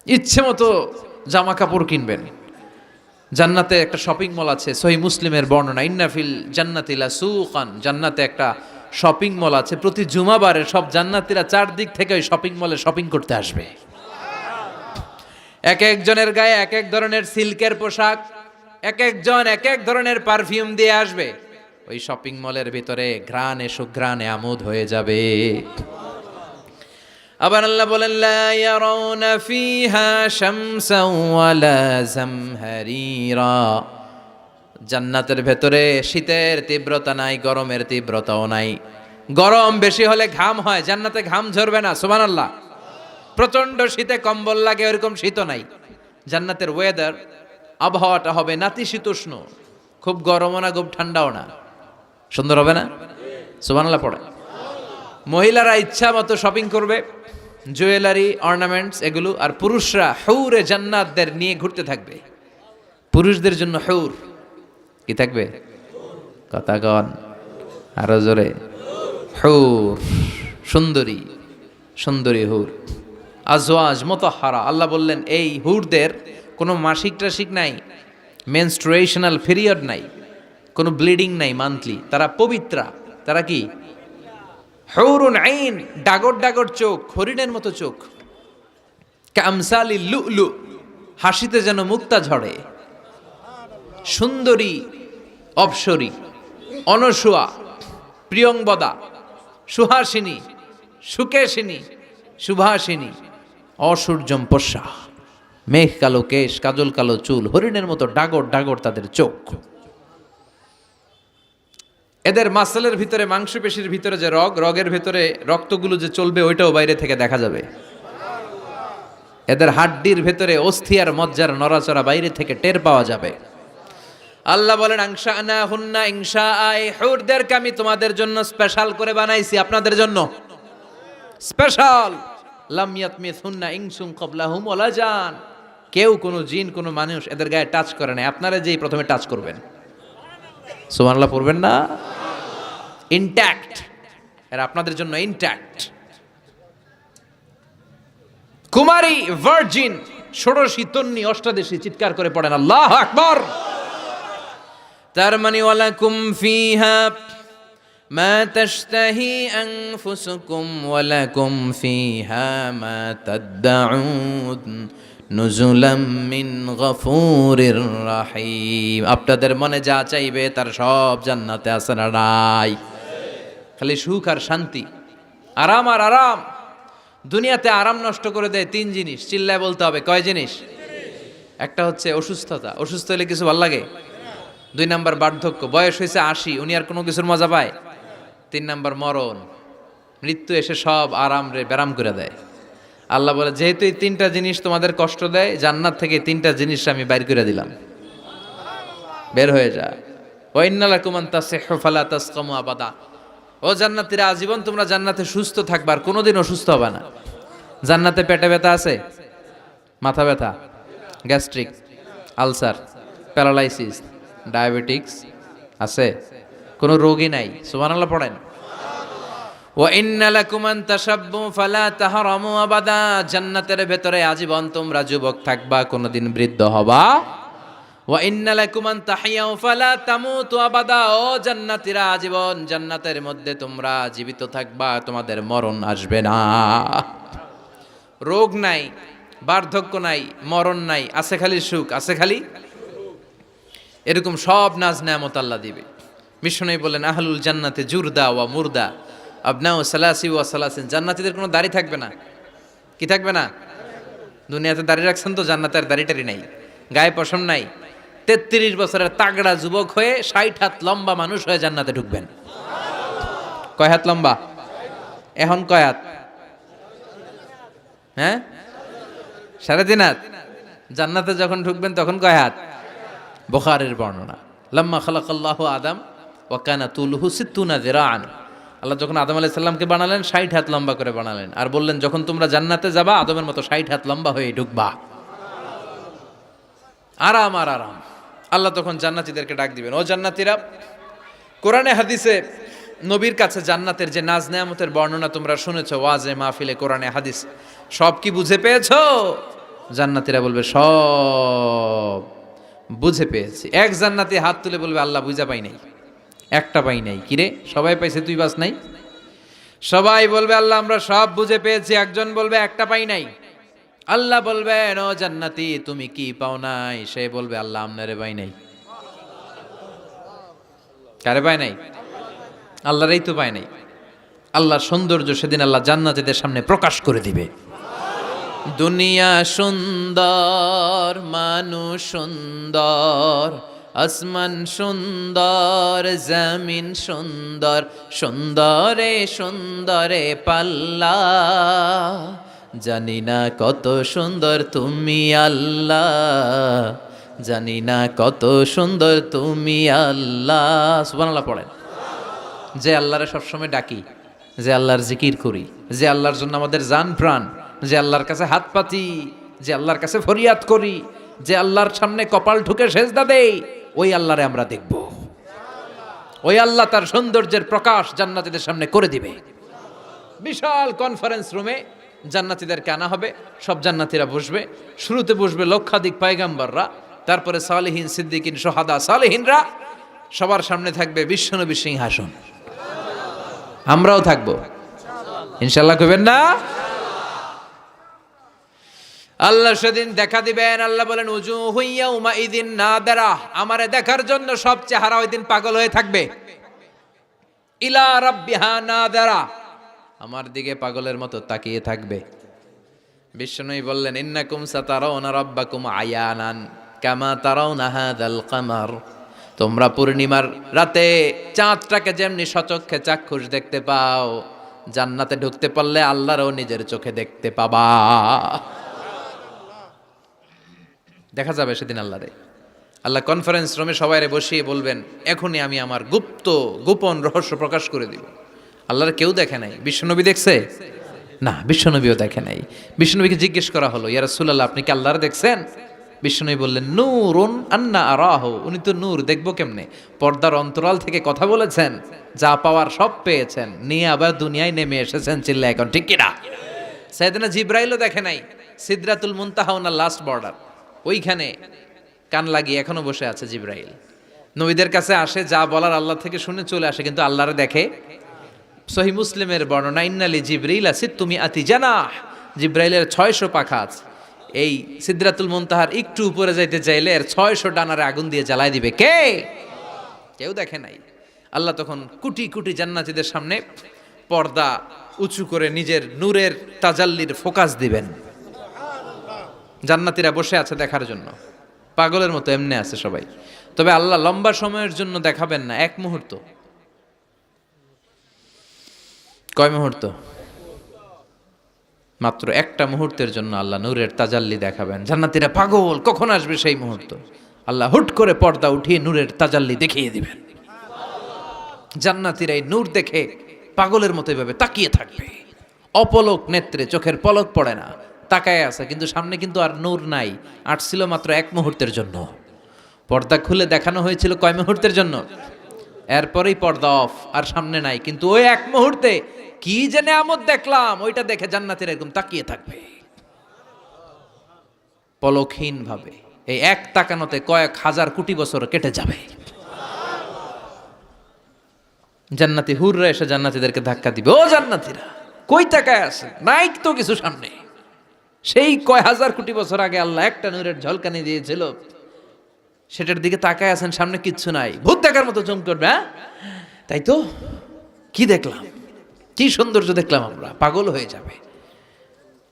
ইচ্ছে মতো জামা কাপড় কিনবেন। জান্নাতে একটা শপিং মল আছে, সহিহ মুসলিমের বর্ণনা, ইন্না ফিল জান্নাতি লাসুকান, জান্নাতে একটা শপিং মল আছে। প্রতি জুমাবারে সব জান্নাতীরা চারদিক থেকে ওই শপিং মলে শপিং করতে আসবে। এক একজনের গায়ে এক এক ধরনের সিল্কের পোশাক, এক একজন এক এক ধরনের পারফিউম দিয়ে আসবে। ওই শপিং মলের ভিতরে ঘ্রাণে সুঘ্রাণে আমোদ হয়ে যাবে। আবার আল্লাহ বলেন, লা ইয়ারাউনা ফিহা শামসান ওয়ালা জামহারিরা, জান্নাতের ভেতরে শীতের তীব্রতা নাই, গরমের তীব্রতাও নাই। গরম বেশি হলে ঘাম হয়, জান্নাতে ঘাম ঝরবে না। সুবহানাল্লাহ। প্রচন্ড শীতে কম্বল লাগে, এরকম শীত নাই। জান্নাতের ওয়েদার, আবহাওয়াটা হবে নাতিশীতোষ্ণ, খুব গরমও না, খুব ঠান্ডাও না। সুন্দর হবে না? সুবহানাল্লাহ পড়ে। মহিলারা ইচ্ছা মতো শপিং করবে, জুয়েলারি, অর্নামেন্টস এগুলো। আর পুরুষরা হুরে জান্নাতদের নিয়ে ঘুরতে থাকবে। পুরুষদের জন্য হুর কি থাকবে? কথা কন আরো জোরে। হুর, সুন্দরী, সুন্দরী হুর। আজওয়াজ মুতাহহারা, আল্লাহ বললেন এই হুরদের কোনো মাসিক টাসিক নাই, মেনস্ট্রুয়েশনাল পিরিয়ড নাই, কোনো ব্লিডিং নাই মান্থলি। তারা পবিত্রা। তারা কি? হুরুন আইন, ডাগর ডাগর চোখ, হরিণের মতো চোখ। কামসালি লুলু, হাসিতে যেন মুক্তা ঝরে। সুন্দরী, অপ্সরী, অনসুয়া, প্রিয়ংবদা, সুহাসিনী, সুকেশিনী, সুভাষিনী, অসূর্যম পশ্যা, মেঘ কালো কেশ, কাজল কালো চুল, হরিণের মতো ডাগর ডাগর তাদের চোখ। এদের মাসলের ভিতরে, মাংসপেশির ভিতরে যে রগের ভিতরে রক্তগুলো যে চলবে, ওইটাও বাইরে থেকে দেখা যাবে। এদের হাড্ডির ভেতরে অস্থি আর মজ্জার নড়াচড়া বাইরে থেকে টের পাওয়া যাবে। আল্লাহ বলেন, আনশানা হুন্না ইনশাআ, এই হুরদেরকে আমি তোমাদের জন্য স্পেশাল করে বানাইছি, আপনাদের জন্য স্পেশাল। লাম ইয়াতমিসহুন্না ইনসুন ক্বাবলাহুম ওয়ালা জান, কেউ কোনো জিন, কোনো মানুষ এদের গায়ে টাচ করে নাই। আপনারা যেই প্রথমে টাচ করবেন, সুবহানাল্লাহ পড়বেন না? ইনট্যাক্ট, এরা আপনাদের জন্য ইনট্যাক্ট। কুমারী, ভার্জিন, ষোড়শী, তন্নি, অষ্টাদশী, চিৎকার করে পড়েন আল্লাহু আকবার। তার মানে ওয়ালাকুম ফিহা মা তাশতাহি আনফুসুকুম ওয়ালাকুম ফিহা মা তাদউন নুজুলাম মিন গফুরির রাহিম। আপনাদের মনে যা চাইবে তার সব জান্নাতে আছে না নাই? খালি সুখ আর শান্তি, আরাম আর আরাম। দুনিয়াতে আরাম নষ্ট করে দেয় 3 জিনিস, চিল্লায় বলতে হবে। কয় জিনিস? একটা হচ্ছে অসুস্থতা, অসুস্থ হলে কিছু ভালো লাগে। 2 নাম্বার বার্ধক্য, বয়স হয়েছে 80, উনি আর কোনো কিছুর মজা পায়। 3 নাম্বার মরণ, মৃত্যু এসে সব আরাম রে ব্যারাম করে দেয়। আল্লাহ বলে, যেহেতু এই 3টা জিনিস তোমাদের কষ্ট দেয়, জান্নাত থেকে 3টা জিনিস আমি বাইর করে দিলাম, বের হয়ে যা। ওয়া ইন্না লাকুম আন তাসিহু ফালা তাসকামু আবাদা, ও জান্নাতীরা, আজীবন তোমরা জান্নাতে সুস্থ থাকবে, আর কোনোদিন অসুস্থ হবে না। জান্নাতে পেটে ব্যথা আছে, মাথা ব্যথা, গ্যাস্ট্রিক, আলসার, প্যারালাইসিস, ডায়াবেটিক্স আছে? কোনো রোগই নাই। সুবহানাল্লাহ পড়েন। ওয়া ইন্না লাকুম আন তাশাব্বু ফালা তাহরামু আবাদা, জান্নাতের ভেতরে আজীবন তোমরা যুবক থাকবা, কোনোদিন বৃদ্ধ হবা ওয়া ইন্না লাকুম আন তাহিয়াউ ফালা তামুতু আবাদা, ও জান্নাতীরা আজীবন জান্নাতের মধ্যে তোমরা জীবিত থাকবা, তোমাদের মরণ আসবে না। রোগ নাই, বার্ধক্য নাই, মরণ নাই, আছে খালি সুখ, আছে খালি এরকম সব নাজ নেয়ামত আল্লাহ দিবে। বিষ্ণু বলেন আহলুল জান্নাতে জুরদা ওয়া মুরদা আবনাউ সালাসি ওয়া সালাসিন, জান্নাতীদের কোনো দাড়ি থাকবে না। কি থাকবে না? দুনিয়াতে দাড়ি রাখছেন তো, জান্নাতের দাড়িটারি নাই, গায়ে পশম নাই। 33 বছরের তাগড়া যুবক হয়ে 60 হাত লম্বা মানুষ হয়ে জান্নাতে ঢুকবেন। কয় হাত লম্বা? এখন কয় হাত? হ্যাঁ, 3.5 হাত। জান্নাতে যখন ঢুকবেন তখন কয় হাত? বুখারীর বর্ণনা, লাম্মা খালাকাল্লাহু আদম ওয়া কানা তুলুহু 60 যিরাআন। আল্লাহ যখন আদম আলাইহিস সালামকে বানালেন 60 হাত লম্বা করে বানালেন, আর বললেন যখন তোমরা জান্নাতে যাবা আদমের মতো 60 হাত লম্বা হয়ে ঢুকবা। আরাম আর আরাম। আল্লাহ তখন জান্নাতীদেরকে ডাক দিবেন, ও জান্নাতীরা, কোরআনে হাদিসে নবীর কাছে জান্নাতের যে নাজ নেয়ামতের বর্ণনা তোমরা শুনেছো, ওয়াজে মাহফিলে কোরআনে হাদিস, সব কি বুঝে পেয়েছো? জান্নাতীরা বলবে সব বুঝে পেয়েছি। এক জান্নাতি হাত তুলে বলবে আল্লাহ বুঝা পাই নাই, একটা পাই নাই। কিরে সবাই পাইছে, তুই বাস নাই? সবাই বলবে আল্লাহ আমরা সব বুঝে পেয়েছি। একজন বলবে একটা পাই নাই। আল্লাহ বলবেন ও জান্নাতি তুমি কি পাও নাই? সে বলবে আল্লাহ আমনারে পাই নাই। কারে পাই নাই? আল্লাহরই তো পাই নাই। আল্লাহর সৌন্দর্য সেদিন আল্লাহ জান্নাতীদের সামনে প্রকাশ করে দিবে। দুনিয়া সুন্দর, মানুষ সুন্দর, আসমান সুন্দর, জমিন সুন্দর, সুন্দরে সুন্দরে পাল্লা, জানি না কত সুন্দর তুমি আল্লাহ, জানি না কত সুন্দর তুমি আল্লাহ। সুবহানাল্লাহ পড়েন। যে আল্লাহরে সবসময় ডাকি, যে আল্লাহর জিকির করি, যে আল্লাহর জন্য আমাদের জান প্রাণ, যে আল্লাহর কাছে হাত পাতি, যে আল্লাহর কাছে ফরিয়াদ করি, যে আল্লাহর সামনে কপাল ঠুকে সেজদা দেই, ওই আল্লাহরে আমরা দেখব। ওই আল্লাহ তার সৌন্দর্যের প্রকাশ জান্নাতীদের সামনে করে দিবে। বিশাল কনফারেন্স রুমে জান্নাতীদেরকে আনা হবে, সব জান্নাতীরা বসবে। শুরুতে বসবে লক্ষাধিক পয়গাম্বররা, তারপরে সালেহিন, সিদ্দিকিন, সোহাদা, সালেহিনরা। সবার সামনে থাকবে বিশ্বনবী সিংহাসন। আমরাও থাকবো ইনশাআল্লাহ, কইবেন না? আল্লাহ সেদিন দেখা দিবেন। আল্লাহ বলেন উজুহু ইয়াউমা ইযিন নাদিরা, আমারে দেখার জন্য সব চেহারা ওই দিন পাগল হয়ে থাকবে। ইলা রাব্বিহা নাদিরা, আমার দিকে পাগলের মতো তাকিয়ে থাকবে। বিষ্ণুই বললেন ইন্নাকুম সাতারাউনা রাব্বাকুম আয়ানান কামা তারাউনা হাযাল কামার, তোমরা পূর্ণিমার রাতে চাঁদটাকে যেমনি সচক্ষে চাক্ষুষ দেখতে পাও, জান্নাতে ঢুকতে পারলে আল্লাহরও নিজের চোখে দেখতে পাবা। দেখা যাবে সেদিন আল্লাহরে। আল্লাহ কনফারেন্স রুমে সবাইরে বসিয়ে বলবেন এখনই আমি আমার গোপন রহস্য প্রকাশ করে দিব। আল্লাহর কেউ দেখে নাই। বিশ্বনবী দেখছে না, বিশ্বনবীও দেখে নাই। বিশ্বনবীকে জিজ্ঞেস করা হলো ইয়া রাসূলুল্লাহ আপনি কি আল্লাহর দেখছেন? বিশ্বনবী বললেন নূরুন আন্না আরাহু, উনি তো নূর, দেখবো কেমনে? পর্দার অন্তরাল থেকে কথা বলেছেন, যা পাওয়ার সব পেয়েছেন, নিয়ে আবার দুনিয়ায় নেমে এসেছেন। চিল্লা এখন ঠিক কিনা? সাইয়েদনা জিবরাইলও দেখে নাই। সিদরাতুল মুনতাহা ওনার লাস্ট বর্ডার, ওইখানে কান লাগিয়ে এখনো বসে আছে জিবরাইল। নবীদের কাছে আসে, যা বলার আল্লাহ থেকে শুনে চলে আসে, কিন্তু আল্লাহরে দেখে। সহিহ মুসলিমের বর্ণনা ইন্নালি জিবরিল সিত্তুমি আতি জানাহ, জিবরাইলের 600 পাখা আছে। এই সিদরাতুল মুনতাহার একটু উপরে যাইতে চাইলে এর 600 ডানারে আগুন দিয়ে জ্বালাই দিবে কে? কেউ দেখে নাই। আল্লাহ তখন কোটি কোটি জান্নাতীদের সামনে পর্দা উঁচু করে নিজের নূরের তাজাল্লির ফোকাস দিবেন। জান্নাতীরা বসে আছে দেখার জন্য, পাগলের মতো এমনে আছে সবাই। তবে আল্লাহ লম্বা সময়ের জন্য দেখাবেন না, এক মুহূর্ত। কয় মুহূর্ত? মাত্র একটা মুহূর্তের জন্য আল্লাহ নূরের তাজাল্লি দেখাবেন। জান্নাতীরা পাগল, কখন আসবে সেই মুহূর্ত। আল্লাহ হুট করে পর্দা উঠিয়ে নূরের তাজাল্লি দেখিয়ে দিবেন। জান্নাতীরা এই নূর দেখে পাগলের মতো এভাবে তাকিয়ে থাকবে, অপলক নেত্রে, চোখের পলক পড়ে না, তাকায় আছে। কিন্তু সামনে কিন্তু আর নূর নাই, আসছিল মাত্র এক মুহূর্তের জন্য। পর্দা খুলে দেখানো হয়েছিল কয় মুহূর্তের জন্য? এরপরেই পর্দা অফ, আর সামনে নাই। কিন্তু ওই এক মুহূর্তে কি যে নেয়ামত দেখলাম, ওইটা দেখে জান্নাতীরা এরকম তাকিয়ে থাকবে পলকহীন ভাবে। এই এক তাকানোতে কয়েক হাজার কোটি বছর কেটে যাবে। জান্নাতি হুররা এসে জান্নাতীদেরকে ধাক্কা দিবে, ও জান্নাতীরা কই তাকায় আছে, নাই তো কিছু সামনে। সেই কয় হাজার কোটি বছর আগে আল্লাহ একটা নূরের ঝলকানি দিয়েছিল, সেটার দিকে তাকায় আছেন, সামনে কিচ্ছু নাই, ভূত দেখার মতো চমকে উঠবে। হ্যাঁ তাই তো, কি দেখলাম, কি সৌন্দর্য দেখলাম, আমরা পাগল হয়ে যাবে।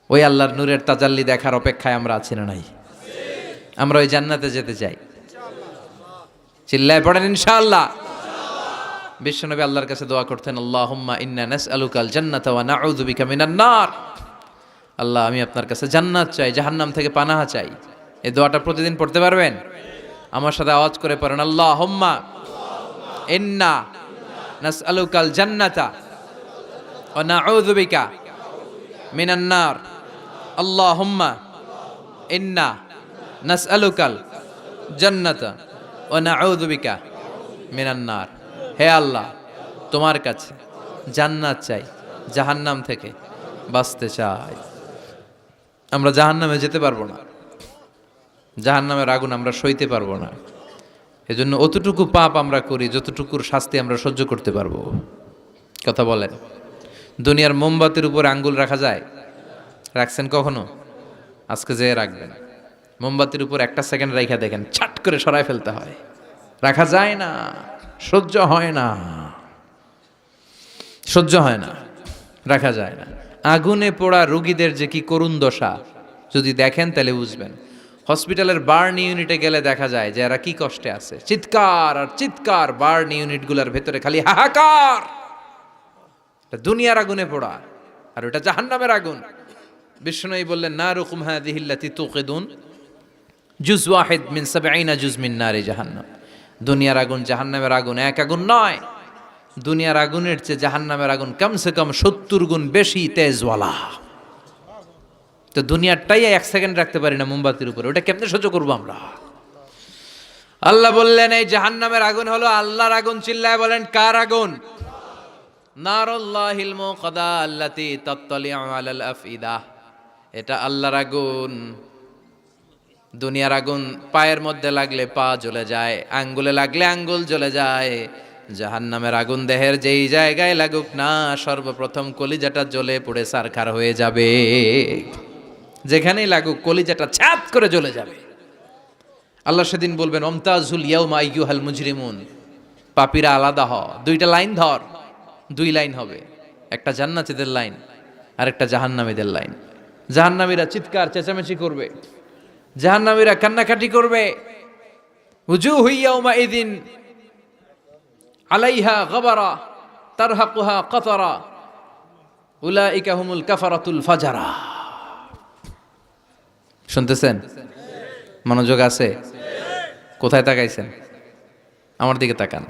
ওই আল্লাহর নূরের তাজাল্লি দেখার অপেক্ষায় আমরা আছি না নাই? আমরা ওই জান্নাতে যেতে চাই, চিল্লায় পড়েন ইনশাআল্লাহ। বিশ্বনবী আল্লাহর কাছে দোয়া করতেন, আল্লাহুম্মা ইন্না নাসআলুকাল জান্নাতা ওয়া নাউযু বিকা মিনান নার। আল্লাহ আমি আপনার কাছে জান্নাত চাই, জাহান্নাম থেকে পানাহা চাই। এই দোয়াটা প্রতিদিন পড়তে পারবেন? আমার সাথে আওয়াজ করে পড়েন, আল্লাহুম্মা ইন্না নাসআলুকাল জান্নাতা ওয়া নাউযু বিকা মিনান নার। আল্লাহুম্মা ইন্না নাসআলুকাল জান্নাতা ওয়া নাউযু বিকা মিনান নার। হে আল্লাহ, তোমার কাছে জান্নাত চাই, জাহান্নাম থেকে বাঁচতে চাই। আমরা জাহান্নামে যেতে পারবো না, জাহান্নামের আগুন আমরা সইতে পারবো না। এজন্য অতটুকু পাপ আমরা করি যতটুকুর শাস্তি আমরা সহ্য করতে পারবো। কথা বলেন, দুনিয়ার মোমবাতির উপর আঙ্গুল রাখা যায়? রাখছেন কখনো? আজকে যেয়ে রাখবেন, মোমবাতির উপর একটা সেকেন্ড রাখা দেখেন, ছাট করে সরায় ফেলতে হয়, রাখা যায় না, সহ্য হয় না, সহ্য হয় না, রাখা যায় না। আগুনে পোড়া রোগীদের যে কি করুণ দশা যদি দেখেন তাহলে বুঝবেন। হসপিটালের বার্ন ইউনিটে গেলে দেখা যায় যে এরা কি কষ্টে আছে, চিৎকার আর চিৎকার, বার্ন ইউনিটগুলোর ভেতরে খালি হাহাকার। দুনিয়ার আগুনে পোড়া, আর ওটা জাহান্নামের আগুন। বিষ্ণু বললেন, নারুকুম হাযিহিল্লাতী তুকিদুন জুজ ওয়াহিদ মিন ৭০ জুজ মিন নারি জাহান্নাম। দুনিয়ার আগুন জাহান্নামের আগুন এক আগুন নয়, দুনিয়ার আগুনের চেয়ে জাহান্নামের আগুন কমসে কম ৭০ গুণ বেশি তেজওয়ালা। তো দুনিয়ারটাই এক সেকেন্ড রাখতে পারি না মোমবাতির উপরে, ওটা কেমনে সহ্য করবো আমরা? আল্লাহ বললেন এই জাহান্নামের আগুন হলো আল্লাহর আগুন। চিল্লায় বলেন, কার আগুন? নারুল্লাহিল মুকাদা আল্লাতী তাত্তালিউ আলাল আফইদা। এটা আল্লাহর আগুন। দুনিয়ার আগুন পায়ের মধ্যে লাগলে পা জ্বলে যায়, আঙ্গুলে লাগলে আঙ্গুল জ্বলে যায়। জাহান্নামের আগুন দেহের যেই জায়গায় লাগুক না, সর্বপ্রথম কলিজাটা জ্বলে পুড়ে ছারখার হয়ে যাবে। যেখানেই লাগুক কলিজাটা ছাপ করে জ্বলে যাবে। আল্লাহ সেদিন বলবেন, ওমতাজুল ইয়াউমা আইয়ুহাল মুজরিমুন, পাপীরা আলাদা হ। দুইটা লাইন ধর, দুই লাইন হবে, একটা জান্নাতীদের লাইন আর একটা জাহান্নামীদের লাইন। জাহান্নামীরা চিৎকার চেঁচামেচি করবে, জাহান্নামীরা কান্নাকাটি করবে। উজুহু ইয়াউমাইযিন আলাইহা গাবারা তারহাকুহা কাতারা উলাইকা হুমুল কাফারাতুল ফাজারা। শুনতেছেন? মনোযোগ আছে? কোথায় তাকাইছেন? আমার দিকে তাকান।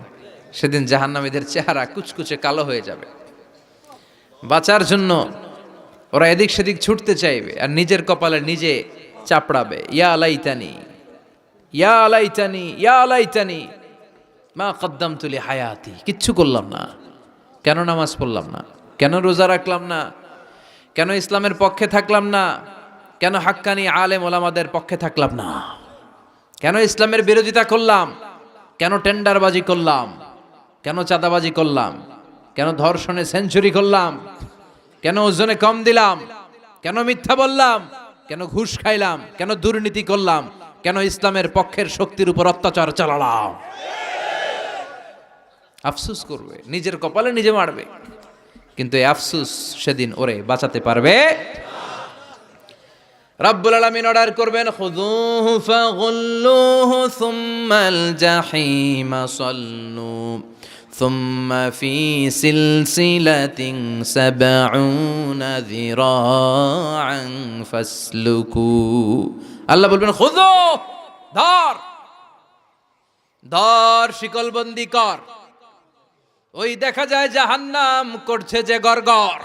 সেদিন জাহান্নামীদের চেহারা কুচকুচে কালো হয়ে যাবে। বাঁচার জন্য ওরা এদিক সেদিক ছুটতে চাইবে আর নিজের কপালে নিজে চাপড়াবে, ইয়া লাইতানি ইয়া লাইতানি ইয়া লাইতানি মা কদ্দামতু লি হায়াতি। কিচ্ছু করলাম না, কেন নামাজ পড়লাম না, কেন রোজা রাখলাম না, কেন ইসলামের পক্ষে থাকলাম না, কেন হাক্কানি আলেম ওলামাদের পক্ষে থাকলাম না, কেন ইসলামের বিরোধিতা করলাম, কেন টেন্ডারবাজি করলাম, কেন চাঁদাবাজি করলাম, কেন ধর্ষণে সেঞ্চুরি করলাম, কেন ওজনে কম দিলাম, কেন মিথ্যা বললাম, কেন ঘুষ খাইলাম, কেন দুর্নীতি করলাম, কেন ইসলামের পক্ষের শক্তির উপর অত্যাচার চালালাম। আফসুস করবে, নিজের কপালে নিজে মারবে। কিন্তু এই আফসুস সেদিন ওরে বাঁচাতে পারবে। রাব্বুল আলামিন অর্ডার করবেন, খুযুহু ফাগুল্লুহু সুম্মাল জাহিমা সাল্লু সুম্মা ফি সিলসিলাতিন ৭০ যিরাআন ফাসলুকু। আল্লাহ বলবেন, খুযু, ধর ধর, শিকলবন্দি কর। ওই দেখা যায় জাহান্নাম করছে যে গড়গড়,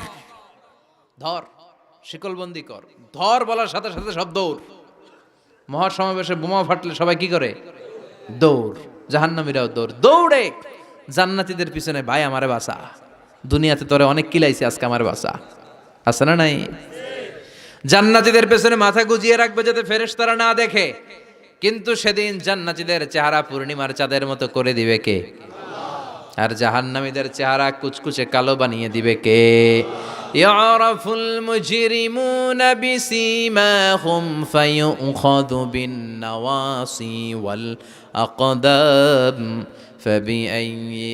ধর শিকলবন্দি কর। ধর বলার সাথে সাথে সব দৌড়। মহাসমাবেশে বোমা ফাটলে সবাই কি করে? দৌড়। জাহান্নামীরাও দৌড়, দৌড়ে জান্নাতীদের পিছনে, ভাই আমারে বাঁচা, দুনিয়াতে তোরে অনেক কিলাইছে, আজকে আমার বাঁচা। আছে না নাই? জান্নাতীদের পেছনে মাথা গুজিয়ে রাখবে যাতে ফেরেশতারা না দেখে। কিন্তু সেদিন জান্নাতীদের চেহারা পূর্ণিমার চাঁদের মতো করে দিবে কে? আর জাহান্নামীদের চেহারা কুচকুচে কালো বানিয়ে দিবে কে? ইয়ারাফুল মুজরিমুনা বিসীমাহুম ফায়ুখাযু বিন নাওয়াসি ওয়াল আকদাম ফাবিআইয়ি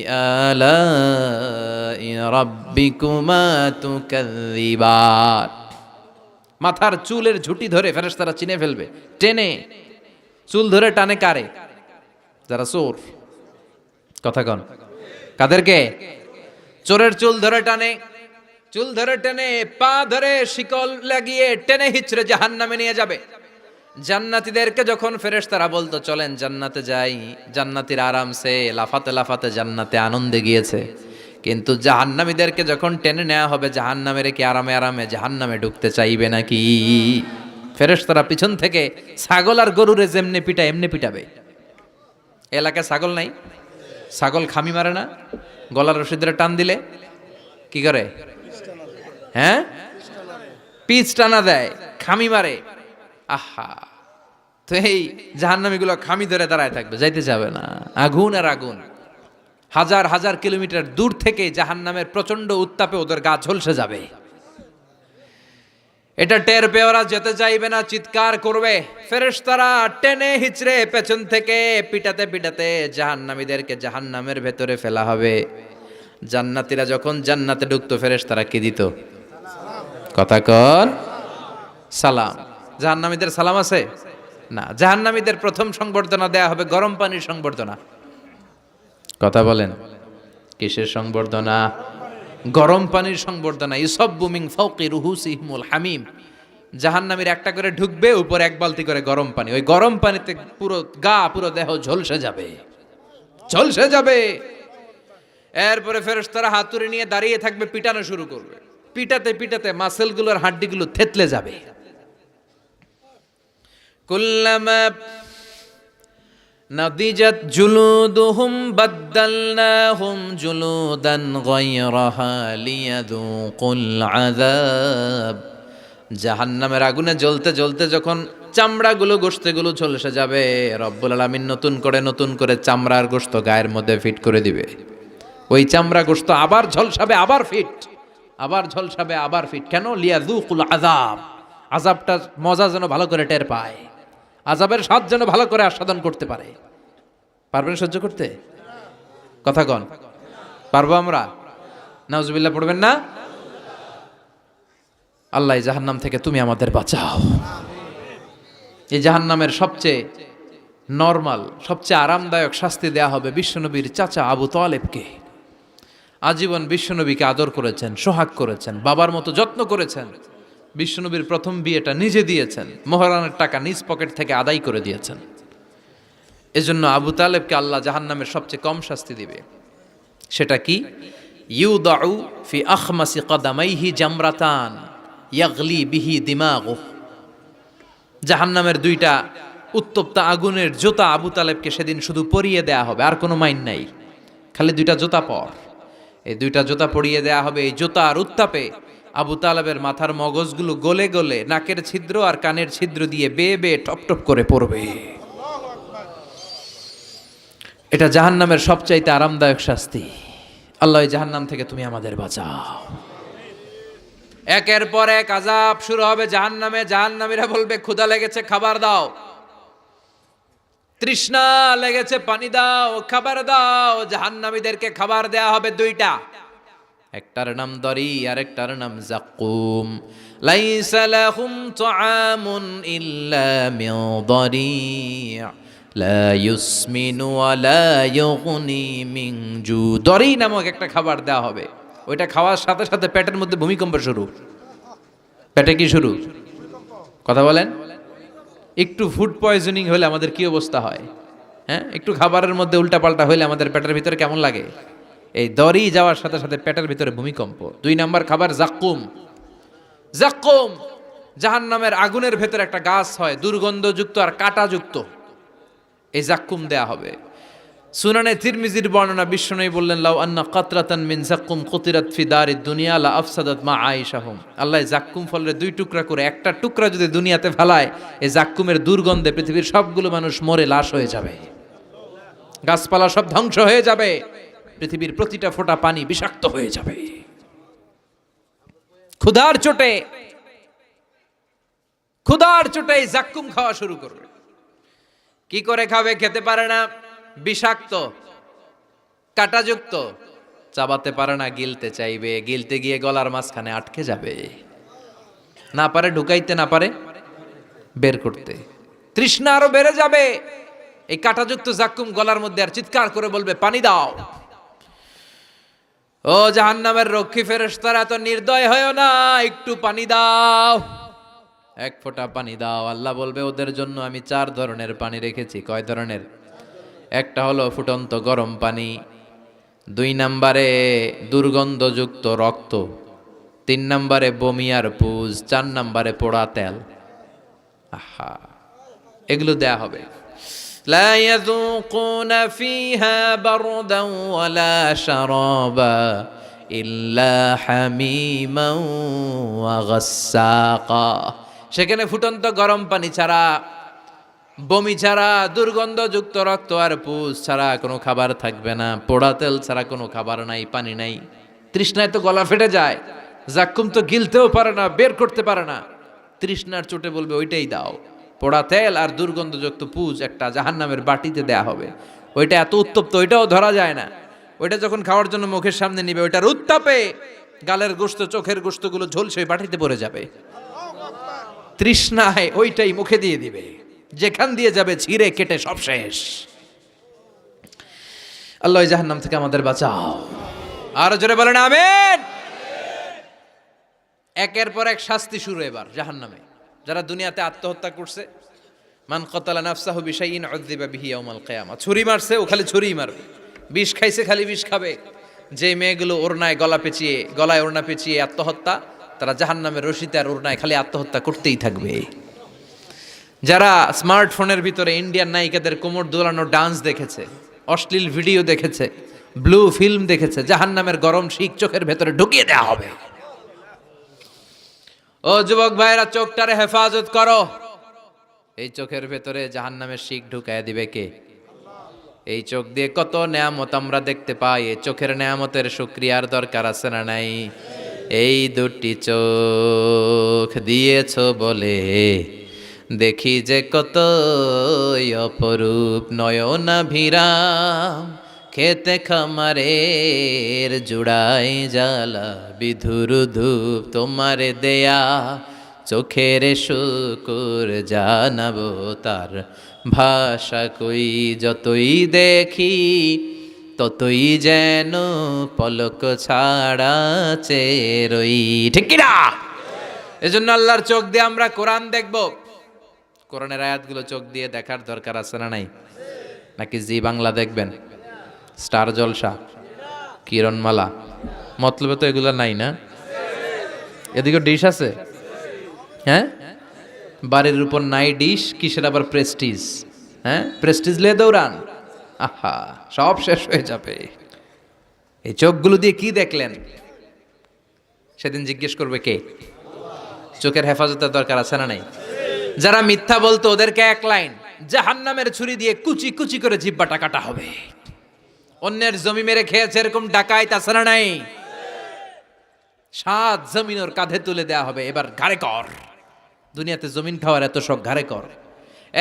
আলাই রাব্বিকুমা তুকাযযিবান। মাথার চুলের ঝুঁটি ধরে ফেরেশতারা চিনে ফেলবে, টেনে চুল ধরে টানে কারে? যারা চোর। কথা কন, কাদেরকে? চোরের চুল ধরে টানে, চুল ধরে টেনে পা ধরে শিকল লাগিয়ে টেনে হিচড়ে জাহান্নামে নিয়ে যাবে। জান্নাতীদেরকে যখন ফেরেশতারা বলতো চলেন জান্নাতে যাই, জান্নাতীরা আরামসে লাফাতে লাফাতে জান্নাতে আনন্দে গিয়েছে। কিন্তু জাহান্নামীদেরকে যখন টেনে নেওয়া হবে, জাহান্নামের কি আরামে আরামে জাহান্নামে ঢুকতে চাইবে নাকি? ফেরেশতারা পিছন থেকে ছাগল আর গরুরে যেমনে পিটায় এমনি পিটাবে। এলাকায় ছাগল নাই? ছাগল খামি মারে না? গলার রশি ধরে টান দিলে কি করে? হ্যাঁ, পিচ টানা দেয়, খামি মারে। আহা, তো এই জাহান্নামীগুলো খামি ধরে দাঁড়ায় থাকবে, যাইতে যাবে না। আগুন আর আগুন, হাজার হাজার কিলোমিটার দূর থেকে জাহান্নামের প্রচন্ড উত্তাপে ওদের গা ঝলসে যাবে। এটা টের পেয়ে ওরা যেতে চাইবে না, চিৎকার করবে। ফেরেশতারা টেনে হিচড়ে পেছন থেকে পিটাতে পিটাতে জাহান্নামীদেরকে জাহান্নামের ভেতরে ফেলা হবে। জান্নাতীরা যখন জান্নাতে ঢুকতো, ফেরেশতারা কি দিত? কথা কর, সালাম। জাহান্নামীদের সালাম আছে না? জাহান্নামীদের প্রথম সংবর্ধনা দেয়া হবে গরম পানির সংবর্ধনা। কথা বলেন, কিসের সংবর্ধনা? গরম পানির সংবর্ধনা। ইউসাব্বু মিন ফাওকি রুহুসিহিমুল হামিম। জাহান্নামীর একটা করে ঢুকবে, উপরে এক বালতি করে গরম পানি। ওই গরম পানিতে পুরো গা, পুরো দেহ ঝলসে যাবে, ঝলসে যাবে। এরপরে ফেরেশতারা হাতুড়ি নিয়ে দাঁড়িয়ে থাকবে, পিটানো শুরু করবে। পিটাতে পিটাতে মাসেলগুলোর হাড্ডিগুলো থেতলে যাবে। কুল্লামা নাদিজাত জুলুদুহুম বাদদালনাহুম জুলুদান গায়রাহা লিয়াযুকুল আযাব। জাহান্নামের আগুনে জ্বলতে জ্বলতে যখন চামড়াগুলো গোশতগুলো ঝলসে যাবে, রব্বুল আলামিন নতুন করে চামড়ার গোশত গায়ের মধ্যে ফিট করে দিবে। ওই চামড়া গোশত আবার ঝলসাবে, আবার ফিট, আবার ঝলসাবে, আবার ফিট। কেন? লিয়াযুকুল আযাব। আযাবটার মজা যেন ভালো করে টের পায়, আযাবের স্বাদ যেন ভালো করে আস্বাদন করতে পারে। পারবেন সহ্য করতে? কথা কন, পারবো আমরা? নাউজুবিল্লাহ পড়বেন না? আল্লাহ এই জাহান্নাম থেকে তুমি আমাদের বাঁচাও। এই জাহান্নামের সবচেয়ে নরমাল, সবচেয়ে আরামদায়ক শাস্তি দেয়া হবে বিশ্বনবীর চাচা আবু তালেবকে। আজীবন বিশ্বনবীকে আদর করেছেন, সোহাগ করেছেন, বাবার মতো যত্ন করেছেন। বিশ্বনবীর প্রথম বিয়েটা নিজে দিয়েছেন, মোহরানের টাকা নিজ পকেট থেকে আদায় করে দিয়েছেন। এজন্য আবু তালেবকে আল্লাহ জাহান্নামের সবচেয়ে কম শাস্তি দিবে। সেটা কি? ইউদাউ ফি আখমাসি কদামাইহি জামরাতান ইয়াগলি বিহি দিমাগু। জাহান্নামের দুইটা উত্তপ্ত আগুনের জোতা আবু তালেবকে সেদিন শুধু পরিয়ে দেয়া হবে, আর কোনো মাইন নাই, খালি দুইটা জোতা পর। এই দুইটা জোতা পরিয়ে দেয়া হবে। এই জোতার উত্তাপে আবু তালেবের মাথার মগজগুলো গলে গলে নাকের ছিদ্র আর কানের ছিদ্র দিয়ে বেয়ে বেয়ে টপ টপ করে পড়বে। এটা জাহান্নামের সবচাইতে আরামদায়ক শাস্তি। আল্লাহ জাহান্নাম থেকে তুমি আমাদের বাঁচাও। একের পর এক আযাব শুরু হবে জাহান্নামে। জাহান্নামীরা বলবে ক্ষুধা লেগেছে, খাবার দাও। তৃষ্ণা লেগেছে, পানি দাও, খাবার দাও। জাহান্নামীদেরকে খাবার দেয়া হবে দুইটা, একটার নাম দরি আর একটার নাম যাক্কুম। লাইসা লাহুম তুআমুন ইল্লা মিন দরি' লা ইউসমিনু ওয়া লা ইউগনি মিন জু। দরি নামক একটা খাবার দেওয়া হবে। ওইটা খাওয়ার সাথে সাথে পেটের মধ্যে ভূমিকম্প শুরু। পেটে কি শুরু? কথা বলেন। একটু ফুড পয়জনিং হলে আমাদের কি অবস্থা হয়? হ্যাঁ, একটু খাবারের মধ্যে উল্টাপাল্টা হলে আমাদের পেটের ভিতরে কেমন লাগে? এই দড়ি যাওয়ার সাথে সাথে পেটের ভিতরে ভূমিকম্প। 2 নাম্বার খাবার যাক্কুম। যাক্কুম জাহান্নামের আগুনের ভেতরে একটা গাছ হয়, দুর্গন্ধযুক্ত আর কাঁটাযুক্ত। এই যাক্কুম দেয়া হবে। সুনানে তিরমিজির বর্ণনা বিশ্বনবী বললেন, লাউ আন্না কাতরাতান মিন যাক্কুম কুতিরাত ফি দারিদ দুনিয়া লা আফসাদাত মা আয়েশাহুম। আল্লাহ জাক্কুম ফলের 2 টুকরা করে একটা টুকরা যদি দুনিয়াতে ফেলায়, এই জাক্কুমের দুর্গন্ধে পৃথিবীর সবগুলো মানুষ মরে লাশ হয়ে যাবে, গাছপালা সব ধ্বংস হয়ে যাবে, পৃথিবীর প্রতিটা ফোঁটা পানি বিষাক্ত হয়ে যাবে। ক্ষুধার চোটে জাক্কুম খাওয়া শুরু করবে। কি করে খাবে? খেতে পারে না, বিষাক্ত, কাঁটাযুক্ত, চাবাতে পারে না, গিলতে চাইবে, গিলতে গিয়ে গলার মাঝখানে আটকে যাবে, না পারে ঢুকাইতে, না পারে বের করতে। তৃষ্ণা আরো বেড়ে যাবে। এই কাঁটাযুক্ত জাক্কুম গলার মধ্যে আর চিৎকার করে বলবে, পানি দাও। ও জাহান্নামের রক্ষী ফেরেশতারা, এত নির্দয় হয়ো না, একটু পানি দাও, এক ফোঁটা পানি দাও। আল্লাহ বলবে, ওদের জন্য আমি 4 ধরনের পানি রেখেছি। কয় ধরনের? একটা হলো ফুটন্ত গরম পানি, 2 নম্বরে দুর্গন্ধযুক্ত রক্ত, 3 নম্বরে বমি আর পুজ, 4 নম্বরে পোড়া তেল। আহা, এগুলো দেয়া হবে। লা ইয়াযুকুনা ফিহা বারদান ওয়ালা শারাবা ইল্লা হামিমান ওয়া গাসসাকা। সেখানে ফুটন্ত গরম পানি ছাড়া, বমি ছাড়া, দুর্গন্ধযুক্ত রক্ত আর পুজ ছাড়া কোনো খাবার থাকবে না, পোড়া তেল ছাড়া কোনো খাবার নাই, পানি নাই। তৃষ্ণায় তো গলা ফেটে যায়, জাক্কুম তো গিলতেও পারে না, বের করতে পারে না। তৃষ্ণার চোটে বলবে, ওইটাই দাও। পোড়া তেল আর দুর্গন্ধযুক্ত পুজ একটা জাহান্নামের বাটিতে দেয়া হবে। ওইটা এত উত্তপ্ত, ওইটাও ধরা যায় না। ওইটা যখন খাওয়ার জন্য মুখের সামনে নিবে, ওইটার উত্তাপে গালের গোশত, চোখের গোশতগুলো ঝলসে ওই বাটিতে পড়ে যাবে। তৃষ্ণায় ওইটাই মুখে দিয়ে দিবে, যেখান দিয়ে যাবে ছিঁড়ে কেটে সব শেষ। আল্লাহ জাহান্নাম থেকে আমাদের বাঁচাও। আর জোরে বলেন আমিন। একের পর এক শাস্তি শুরু এবার জাহান্নামে। যারা দুনিয়াতে আত্মহত্যা করছে, মান কাতালা নাফসাহু বিশাইইন উযযিবা বিহি ইয়াউমাল কিয়ামা। ছুরি মারছে, ও খালি ছুরিই মারবে। বিষ খাইছে, খালি বিষ খাবে। যে মেয়েগুলো ওড়নায় গলায় ওড়না পেঁচিয়ে আত্মহত্যা, তারা জাহান্নামের রশিতে আর ওড়নায় খালি আত্মহত্যা করতেই থাকবে। যারা স্মার্টফোনের ভিতরে ইন্ডিয়ান নায়িকাদের কোমর দোলানো ডান্স দেখেছে, অশ্লীল ভিডিও দেখেছে, ব্লু ফিল্ম দেখেছে, জাহান্নামের গরম শিক চোখের ভেতরে ঢুকিয়ে দেওয়া হবে। ও যুবক ভাইরা, চোখটারে হেফাজত করো। এই চোখের ভেতরে জাহান্নামের শিক ঢুকায় দিবে কে? এই চোখ দিয়ে কত নেয়ামত আমরা দেখতে পাই। এই চোখের নেয়ামতের শুকরিয়ার দরকার আছে না নাই? এই 2টি চোখ দিয়েছ বলে দেখি যে কত অপরূপ নয়নাভিরাম, খেতে খামারের জুড়াই জ্বালা বিধুর ধূপ, তোমারে দেয়া চোখের শুকুর জানাবো তার ভাষা কই। যতই দেখি ততই যেন পলক ছাড়া চেরই। ঠিক কিনা? এজন্য আল্লাহর চোখ দিয়ে আমরা কোরআন দেখব। কোরআনের আয়াতগুলো চোখ দিয়ে দেখার দরকার আছে না নাই? নাকি জি বাংলা দেখবেন, স্টার জলসা, কিরণমালা? মতলবে তো এগুলো নাই না? এদিকে ডিশ আছে, হ্যাঁ? বাড়ির উপর নাই ডিশ, কিসের আবার প্রেস্টিজ? হ্যাঁ, প্রেস্টিজ লিয়ে দৌড়ান। আহা, সব শেষ হয়ে যাবে। এই চোখগুলো দিয়ে কি দেখলেন? সেদিন জিজ্ঞেস করবে কে? চোখের হেফাজতের দরকার আছে না নাই? যারা মিথ্যা বলতো ওদেরকে 1 লাইন, জাহান্নামের ছুরি দিয়ে কুচি কুচি করে জিহ্বাটা কাটা হবে। অন্যের জমি মেরে খেয়েছে এরকম ডাকাইত আছে না নাই? 7 জমিন ওর কাঁধে তুলে দেয়া হবে, এবার ঘাড়ে কর। দুনিয়াতে জমিন খাওয়ার এত শখ, ঘাড়ে কর।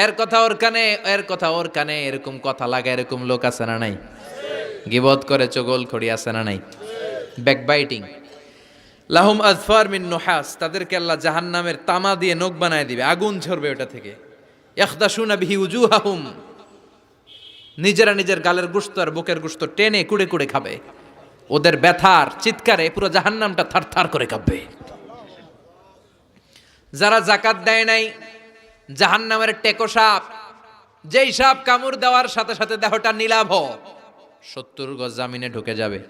এর কথা ওর কানে, এর কথা ওর কানে, এরকম কথা লাগা এরকম লোক আছে না নাই? গিবত করে চগল খড়ি আছে না নাই? ব্যাকবাইটিং। লাহুম আযফার মিন নুহাস, তাদেরকে আল্লাহ জাহান্নামের তামা দিয়ে নখ বানায় দিবে, আগুন ঝরবে ওটা থেকে। ইয়াখদাশুনা বিহি উজুহাহুম, নিজেরা নিজের গালের গোশত আর বুকের গোশত টেনে কুড়ে কুড়ে খাবে। ওদের ব্যথার চিৎকারে পুরো জাহান্নামটা থারথার করে কাঁপবে। যারা যাকাত দেয় নাই, জাহান্নামের টেকো সাপ, যেই সাপ কামড় দেওয়ার সাথে সাথে দেহটা নীলাভ, 70 গজ জামিনে ঢুকে যাবে।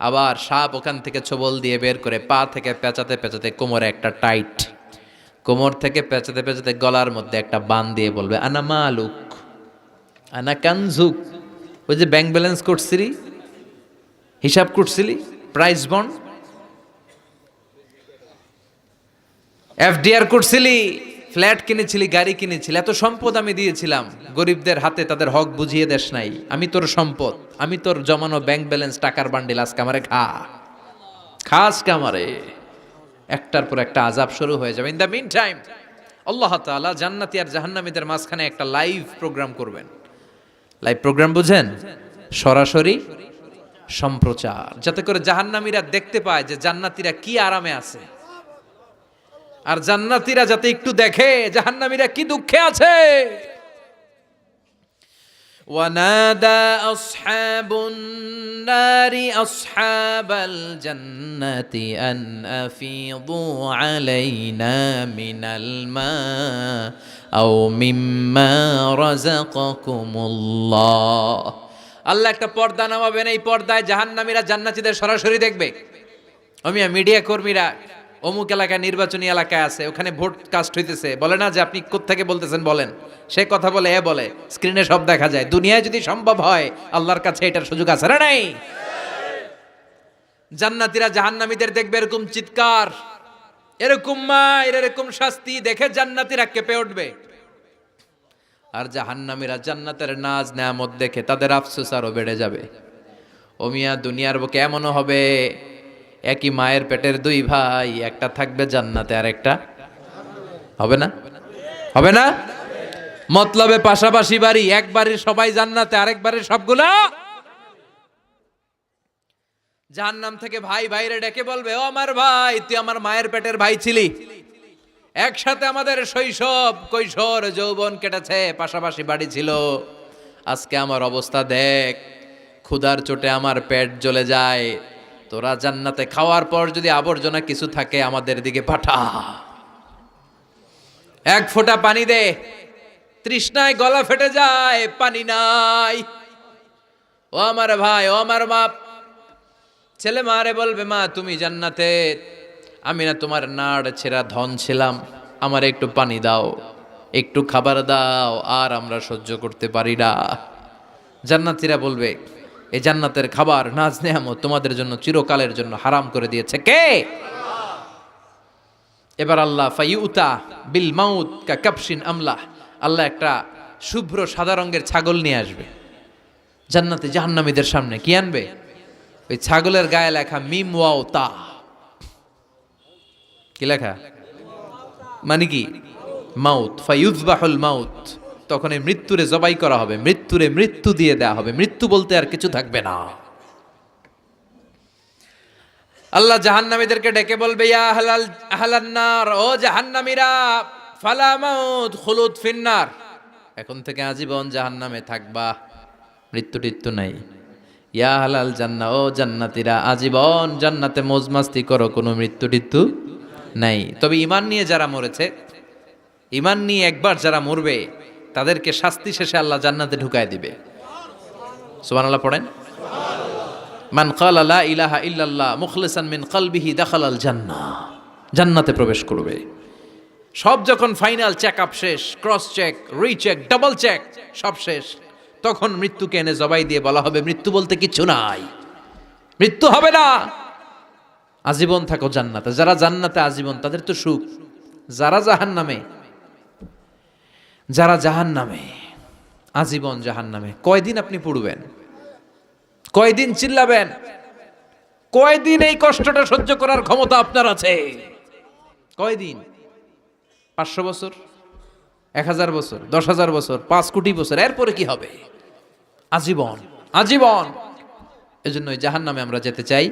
আবার সাপ ওখান থেকে ছোবল দিয়ে বের করে পা থেকে পেঁচাতে পেঁচাতে কোমরে একটা টাইট, কোমর থেকে পেঁচাতে পেঁচাতে গলার মধ্যে একটা বান দিয়ে বলবে, আনা মালুক, আনা কানজুক, ওই যে ব্যাংক ব্যালেন্স করছিলি, হিসাব করছিলি, প্রাইস বন্ড, এফডিআর করছিলি, ফ্ল্যাট কিনেছিলি, গাড়ি কিনেছিলি, এত সম্পদ আমি দিয়েছিলাম, গরিবদের হাতে তাদের হক বুঝিয়ে দেশ নাই। আমি তোর সম্পদ, আমি তোর জমানো ব্যাংক ব্যালেন্স, টাকার বান্ডিল, আজকে আমারে খাস কামারে। একটার পর একটা আযাব শুরু হয়ে যাবে। ইন দ্য মিন টাইম আল্লাহ তাআলা জান্নাতি আর জাহান্নামীদের মাঝখানে একটা লাইভ প্রোগ্রাম করবেন। লাইভ প্রোগ্রাম বুঝেন? সরাসরি সম্প্রচার, যাতে করে জাহান্নামীরা দেখতে পায় যে জান্নাতীরা কি আরামে আছে, আর জান্নাতীরা যাতে একটু দেখে জাহান্নামীরা কি দুঃখে আছে। ওয়ানাদা আসহাবুন নারি আসহাবাল জান্নাতি আন আফিদু আলাইনা মিনাল মা আও মিম্মা রাযাকাকুমুল্লাহ। আল্লাহ একটা পর্দা নামাবেন, এই পর্দায় জাহান্নামীরা জান্নাতীদের সরাসরি দেখবে। মিডিয়া কর্মীরা অমুক এলাকায় নির্বাচনী এলাকায় আছে, ওখানে ভোট কাস্ট হইতেছে, বলে না যে আপনি কোত্থেকে বলতেছেন বলেন, সে কথা বলে বলে স্ক্রিনে সব দেখা যায়। দুনিয়ায় যদি সম্ভব হয়, আল্লাহর কাছে এটার সুযোগ আছে না নাই? জান্নাতীরা জাহান্নামীদের দেখবে এরকম চিৎকার, এরকম মায়ের, এরকম শাস্তি দেখে জান্নাতীরা কেঁপে উঠবে। আর জাহান্নামীরা জান্নাতের নাজ নেয়ামত দেখে তাদের আফসোস আরো বেড়ে যাবে। ও মিয়া, দুনিয়ার বুকে এমনও হবে একই মায়ের পেটের দুই ভাই, একটা থাকবে জান্নাতে আর একটা হবে না? হবে না? মতলবে পাশাপাশি বাড়ি, এক বাড়ির সবাই জান্নাতে, আরেক বাড়ির সবগুলা জাহান্নাম থেকে ভাই ভাইরে ডেকে বলবে, ও আমার ভাই, তুই আমার মায়ের পেটের ভাই ছিলি, একসাথে আমাদের শৈশব, কৈশোর, যৌবন কেটেছে, পাশাপাশি বাড়ি ছিল, আজকে আমার অবস্থা দেখ, ক্ষুধার চোটে আমার পেট জ্বলে যায়, তোরা জান্নাতে খাওয়ার পর যদি আবর্জনা কিছু থাকে আমাদের দিকে পাঠা, এক ফোঁটা পানি দে, তৃষ্ণায় গলা ফেটে যায়, পানি নাই। ও আমার ভাই, ও আমার মা, ছেলে মারে বলবে, মা তুমি জান্নাতে, আমি না তোমার নাড় ছেঁড়া ধন ছিলাম, আমার একটু পানি দাও, একটু খাবার দাও, আর আমরা সহ্য করতে পারি না। জান্নাতীরা বলবে, এই জান্নাতের খাবার, নাজ নেয়ামত তোমাদের জন্য চিরকালের জন্য হারাম করে দিয়েছে কে? এবার আল্লাহ ফাইউতা বিল মাউত কা কাবশিন আমলাহ, আল্লাহ একটা শুভ্র সাদা রঙের ছাগল নিয়ে আসবে জান্নাতে জাহান্নামীদের সামনে। কি আনবে? ওই ছাগলের গায়ে লেখা মিম ওয়াও তা। কি লেখা? মানে কি? মাউত, ফায়ুযবাহুল মাউত। তখন এই মৃত্যুরে জবাই করা হবে, মৃত্যুরে মৃত্যু দিয়ে দেয়া হবে, মৃত্যু বলতে আর কিছু থাকবে না। আল্লাহ জাহান্নামীদেরকে ডেকে বলবে, ইয়া আহলান নার, ও জাহান্নামীরা, ফালা মাউত খুলুদ ফিন্নার, এখন থেকে আজীবন জাহান্নামে থাকবা, মৃত্যু টিত্যু নাই। ইয়া আহলাল জান্নাহ, ও জান্নাতীরা, আজীবন জান্নাতে মौज মাস্তি করো, কোনো মৃত্যু টিত্যু নাই। তবে ঈমান নিয়ে যারা মরেছে, ঈমান নিয়ে একবার যারা মরবে, তাদেরকে শাস্তি শেষে আল্লাহ জান্নাতে ঢুকায় দিবে। সুবহানাল্লাহ পড়েন। মান ক্বালা লা ইলাহা ইল্লাল্লাহ মুখলিসান মিন কলবিহি দাখালাল জান্নাহ, জান্নাতে প্রবেশ করবে। সব যখন ফাইনাল চেক আপ শেষ, cross check, recheck, double check সব শেষ, তখন মৃত্যুকে এনে জবাই দিয়ে বলা হবে, মৃত্যু বলতে কিছু নাই, মৃত্যু হবে না, আজীবন থাকো জান্নাতে। যারা জান্নাতে আজীবন তাদের তো সুখ, যারা জাহান্নামে, যারা জাহান্নামে আজীবন জাহান্নামে, কয়দিন আপনি পড়বেন? কয়দিন চিল্লাবেন? কয়দিন এই কষ্টটা সহ্য করার ক্ষমতা আপনার আছে? কয়দিন? 500 বছর, 1000 বছর, 10,000 বছর, 5 কোটি বছর, এরপরে কি হবে? আজীবন, আজীবন। এজন্য ওই জাহান্নামে আমরা যেতে চাই।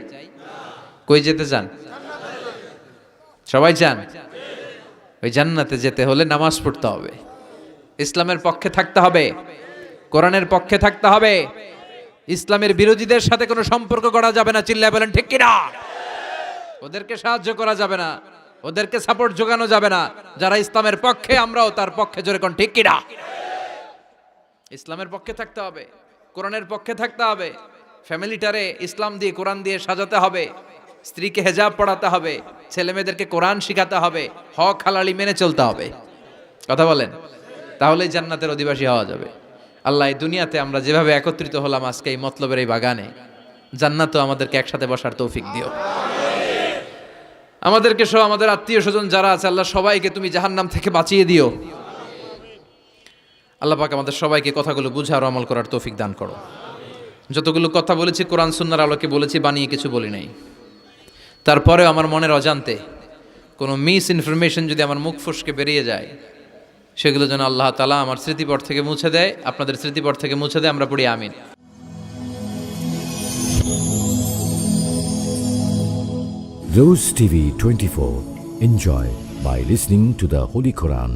কই যেতে চান? সবাই চান? ওই জান্নাতে যেতে হলে নামাজ পড়তে হবে, ইসলামের পক্ষে থাকতে হবে, কোরআনের পক্ষে থাকতে হবে, ইসলামের বিরোধীদের সাথে কোনো সম্পর্ক করা যাবে না। চিল্লায় বলেন ঠিক কিনা? ওদেরকে সাহায্য করা যাবে না, ওদেরকে সাপোর্ট যোগানো যাবে না। যারা ইসলামের পক্ষে, আমরাও তার পক্ষে, জোরে কোন ঠিক কিনা? ইসলামের পক্ষে থাকতে হবে, কোরআনের পক্ষে থাকতে হবে, ফ্যামিলিটারে ইসলাম দিয়ে, কোরআন দিয়ে সাজাতে হবে, স্ত্রীকে হেজাব পড়াতে হবে, ছেলে মেয়েদেরকে কোরআন শিখাতে হবে, হক হালালি মেনে চলতে হবে। কথা বলেন, তাহলেই জান্নাতের অধিবাসী হওয়া যাবে। আল্লাহ, এই দুনিয়াতে আমরা যেভাবে একত্রিত হলাম আজকে এই মতলবের এই বাগানে, জান্নাতও আমাদেরকে একসাথে বসার তৌফিক দিও। আমাদেরকে সহ আমাদের আত্মীয় স্বজন যারা আছে আল্লাহ সবাইকে তুমি জাহান্নাম থেকে বাঁচিয়ে দিও। আল্লাহ পাক আমাদের সবাইকে কথাগুলো বুঝার আমল করার তৌফিক দান করো। যতগুলো কথা বলেছি কোরআন সুন্নাহর আলোকে বলেছি, বানিয়ে কিছু বলি নাই। তারপরেও আমার মনের অজান্তে কোনো মিস ইনফরমেশন যদি আমার মুখ ফসকে বেরিয়ে যায়, সেগুলো যেন আল্লাহ তাআলা আমার স্মৃতিপট থেকে মুছে দেয়, আপনাদের স্মৃতিপট থেকে মুছে দেয়। আমরা পড়ি আমিন। Rose TV 24. Enjoy by listening to the Holy Quran.